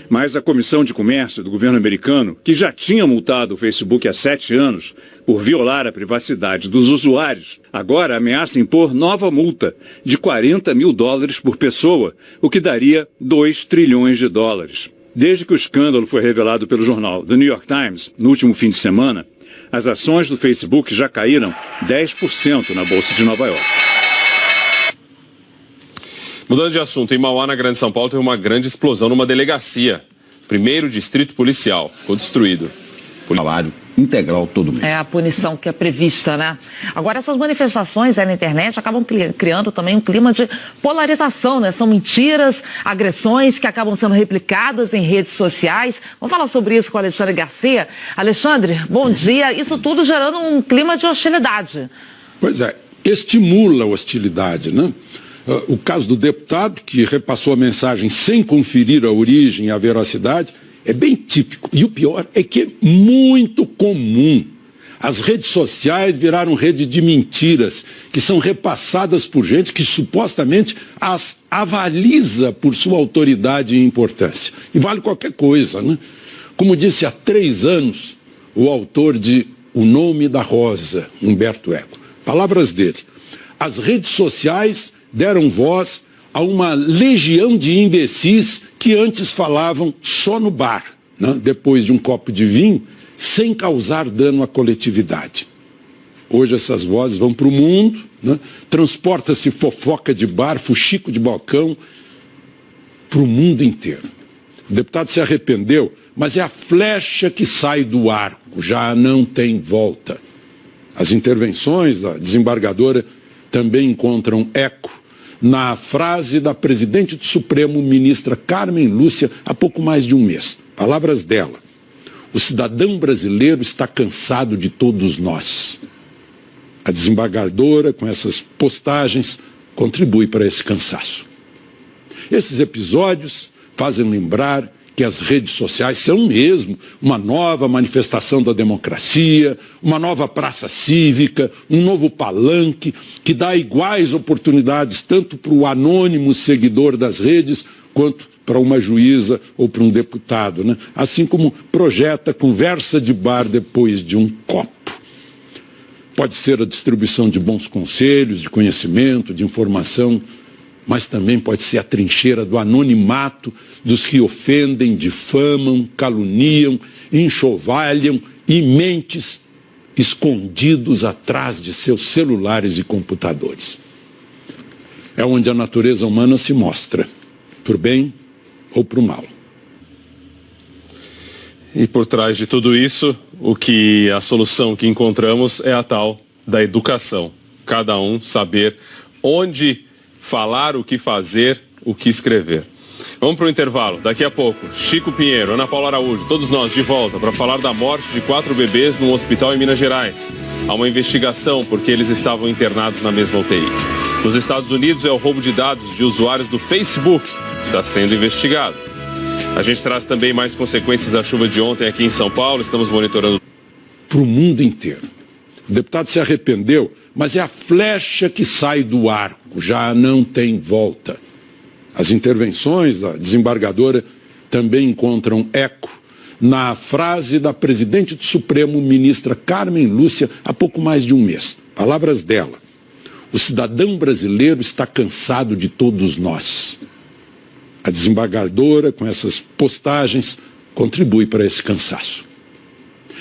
Mas a Comissão de Comércio do governo americano, que já tinha multado o Facebook há 7 anos por violar a privacidade dos usuários, agora ameaça impor nova multa de $40 mil por pessoa, o que daria 2 trilhões de dólares. Desde que o escândalo foi revelado pelo jornal The New York Times, no último fim de semana, as ações do Facebook já caíram 10% na Bolsa de Nova York. Mudando de assunto, em Mauá, na Grande São Paulo, teve uma grande explosão numa delegacia. Primeiro distrito policial ficou destruído. Salário integral todo mês. É a punição que é prevista, né? Agora, essas manifestações aí na internet acabam criando também um clima de polarização, né? São mentiras, agressões que acabam sendo replicadas em redes sociais. Vamos falar sobre isso com o Alexandre Garcia. Alexandre, bom dia. Isso tudo gerando um clima de hostilidade. Pois é, estimula a hostilidade, né? O caso do deputado, que repassou a mensagem sem conferir a origem e a veracidade, é bem típico. E o pior é que é muito comum. As redes sociais viraram rede de mentiras que são repassadas por gente que supostamente as avaliza por sua autoridade e importância. E vale qualquer coisa, né? Como disse há 3 anos o autor de O Nome da Rosa, Humberto Eco. Palavras dele. As redes sociais deram voz a uma legião de imbecis que antes falavam só no bar, né? Depois de um copo de vinho, sem causar dano à coletividade. Hoje essas vozes vão para o mundo, né? Transporta-se fofoca de bar, fuxico de balcão, para o mundo inteiro. O deputado se arrependeu, mas é a flecha que sai do arco, já não tem volta. As intervenções da desembargadora também encontram eco na frase da presidente do Supremo, ministra Carmen Lúcia, há pouco mais de um mês. Palavras dela. O cidadão brasileiro está cansado de todos nós. A desembargadora, com essas postagens, contribui para esse cansaço. Esses episódios fazem lembrar que as redes sociais são mesmo uma nova manifestação da democracia, uma nova praça cívica, um novo palanque que dá iguais oportunidades tanto para o anônimo seguidor das redes quanto para uma juíza ou para um deputado, né? Assim como projeta conversa de bar depois de um copo. Pode ser a distribuição de bons conselhos, de conhecimento, de informação, mas também pode ser a trincheira do anonimato dos que ofendem, difamam, caluniam, enxovalham e mentes escondidos atrás de seus celulares e computadores. É onde a natureza humana se mostra. para o bem ou para o mal. E por trás de tudo isso, a solução que encontramos é a tal da educação. Cada um saber onde falar, o que fazer, o que escrever. Vamos para o intervalo. Daqui a pouco, Chico Pinheiro, Ana Paula Araújo, todos nós de volta para falar da morte de 4 bebês num hospital em Minas Gerais. Há uma investigação porque eles estavam internados na mesma UTI. Nos Estados Unidos, é o roubo de dados de usuários do Facebook que está sendo investigado. A gente traz também mais consequências da chuva de ontem aqui em São Paulo. Estamos monitorando para o mundo inteiro. O deputado se arrependeu, mas é a flecha que sai do arco, já não tem volta. As intervenções da desembargadora também encontram eco na frase da presidente do Supremo, ministra Carmen Lúcia, há pouco mais de um mês. Palavras dela: o cidadão brasileiro está cansado de todos nós. A desembargadora, com essas postagens, contribui para esse cansaço.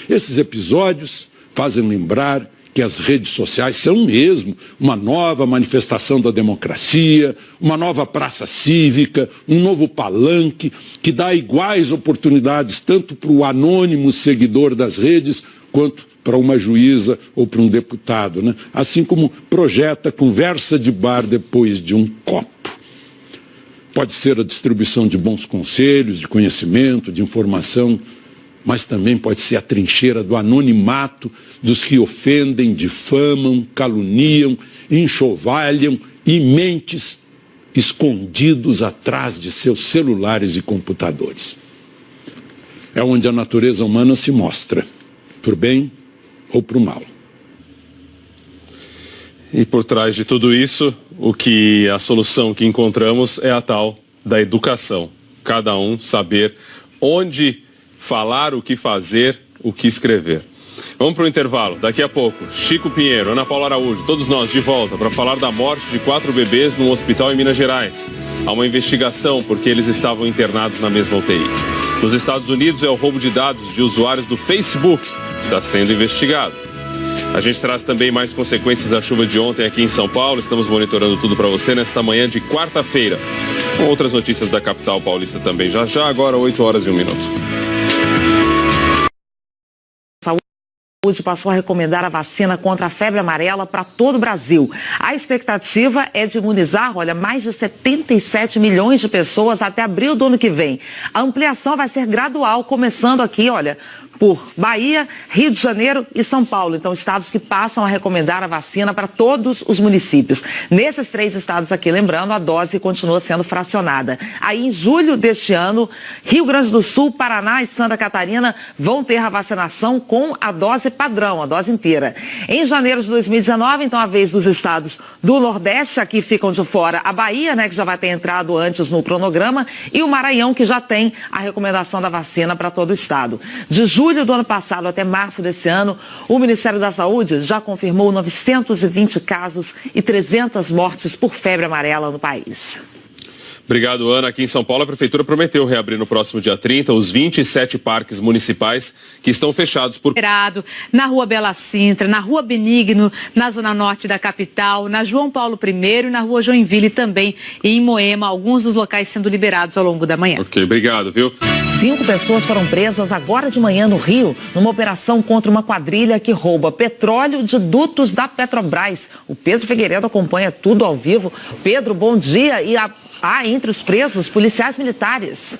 Esses episódios fazem lembrar que as redes sociais são mesmo uma nova manifestação da democracia, uma nova praça cívica, um novo palanque que dá iguais oportunidades tanto para o anônimo seguidor das redes quanto para uma juíza ou para um deputado, né? Assim como projeta conversa de bar depois de um copo. Pode ser a distribuição de bons conselhos, de conhecimento, de informação, mas também pode ser a trincheira do anonimato dos que ofendem, difamam, caluniam, enxovalham e mentes escondidos atrás de seus celulares e computadores. É onde a natureza humana se mostra, para o bem ou para o mal. E por trás de tudo isso, a solução que encontramos é a tal da educação. Cada um saber onde falar, o que fazer, o que escrever. Vamos para o intervalo. Daqui a pouco, Chico Pinheiro, Ana Paula Araújo, todos nós de volta para falar da morte de 4 bebês num hospital em Minas Gerais. Há uma investigação porque eles estavam internados na mesma UTI. Nos Estados Unidos, é o roubo de dados de usuários do Facebook que está sendo investigado. A gente traz também mais consequências da chuva de ontem aqui em São Paulo. Estamos monitorando tudo para você nesta manhã de quarta-feira. Com outras notícias da capital paulista também. Já, agora 8h01. Saúde passou a recomendar a vacina contra a febre amarela para todo o Brasil. A expectativa é de imunizar, mais de 77 milhões de pessoas até abril do ano que vem. A ampliação vai ser gradual, começando aqui, por Bahia, Rio de Janeiro e São Paulo. Então, estados que passam a recomendar a vacina para todos os municípios. Nesses 3 estados aqui, lembrando, a dose continua sendo fracionada. Aí, em julho deste ano, Rio Grande do Sul, Paraná e Santa Catarina vão ter a vacinação com a dose padrão, a dose inteira. Em janeiro de 2019, então, a vez dos estados do Nordeste, aqui ficam de fora a Bahia, que já vai ter entrado antes no cronograma, e o Maranhão, que já tem a recomendação da vacina para todo o estado. De julho do ano passado até março desse ano, o Ministério da Saúde já confirmou 920 casos e 300 mortes por febre amarela no país. Obrigado, Ana. Aqui em São Paulo, a Prefeitura prometeu reabrir no próximo dia 30 os 27 parques municipais que estão fechados por... Na Rua Bela Sintra, na Rua Benigno, na Zona Norte da capital, na João Paulo I e na Rua Joinville também, e em Moema, alguns dos locais sendo liberados ao longo da manhã. Ok, obrigado, viu? 5 pessoas foram presas agora de manhã no Rio, numa operação contra uma quadrilha que rouba petróleo de dutos da Petrobras. O Pedro Figueiredo acompanha tudo ao vivo. Pedro, bom dia. E entre os presos, policiais militares.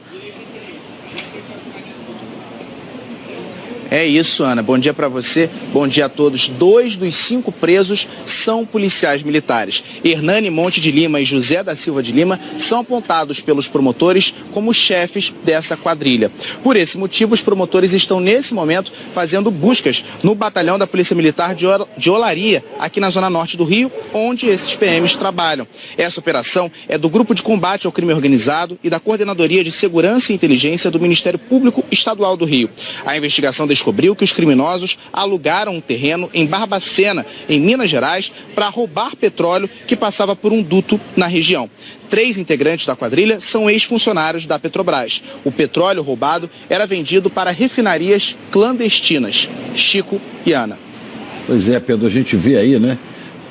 É isso, Ana. Bom dia para você, bom dia a todos. 2 dos 5 presos são policiais militares. Hernani Monte de Lima e José da Silva de Lima são apontados pelos promotores como chefes dessa quadrilha. Por esse motivo, os promotores estão nesse momento fazendo buscas no batalhão da Polícia Militar de Olaria, aqui na Zona Norte do Rio, onde esses PMs trabalham. Essa operação é do Grupo de Combate ao Crime Organizado e da Coordenadoria de Segurança e Inteligência do Ministério Público Estadual do Rio. A investigação descobriu que os criminosos alugaram um terreno em Barbacena, em Minas Gerais, para roubar petróleo que passava por um duto na região. 3 integrantes da quadrilha são ex-funcionários da Petrobras. O petróleo roubado era vendido para refinarias clandestinas. Chico e Ana. Pois é, Pedro, a gente vê aí,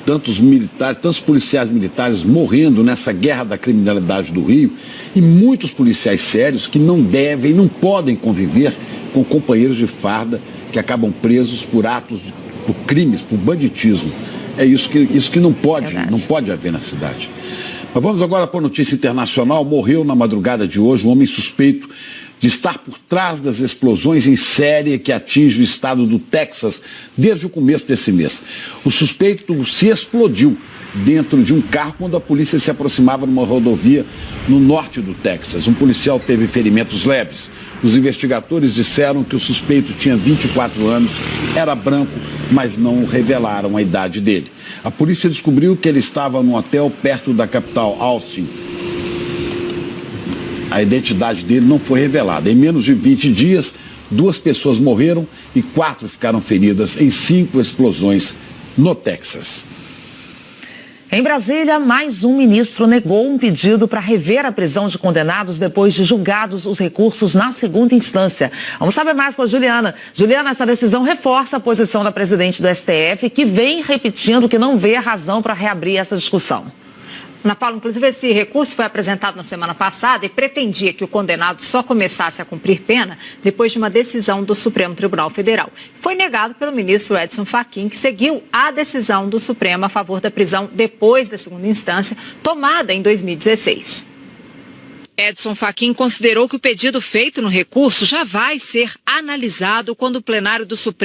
tantos militares, tantos policiais militares morrendo nessa guerra da criminalidade do Rio. E muitos policiais sérios que não devem, não podem conviver com companheiros de farda que acabam presos por atos, por crimes, por banditismo. É isso que não pode haver na cidade. Mas vamos agora para a notícia internacional. Morreu na madrugada de hoje um homem suspeito de estar por trás das explosões em série que atinge o estado do Texas desde o começo desse mês. O suspeito se explodiu dentro de um carro quando a polícia se aproximava numa rodovia no norte do Texas. Um policial teve ferimentos leves. Os investigadores disseram que o suspeito tinha 24 anos, era branco, mas não revelaram a idade dele. A polícia descobriu que ele estava num hotel perto da capital, Austin. A identidade dele não foi revelada. Em menos de 20 dias, 2 pessoas morreram e 4 ficaram feridas em 5 explosões no Texas. Em Brasília, mais um ministro negou um pedido para rever a prisão de condenados depois de julgados os recursos na segunda instância. Vamos saber mais com a Juliana. Juliana, essa decisão reforça a posição da presidente do STF, que vem repetindo que não vê a razão para reabrir essa discussão. Ana Paula, inclusive esse recurso foi apresentado na semana passada e pretendia que o condenado só começasse a cumprir pena depois de uma decisão do Supremo Tribunal Federal. Foi negado pelo ministro Edson Fachin, que seguiu a decisão do Supremo a favor da prisão depois da segunda instância, tomada em 2016. Edson Fachin considerou que o pedido feito no recurso já vai ser analisado quando o plenário do Supremo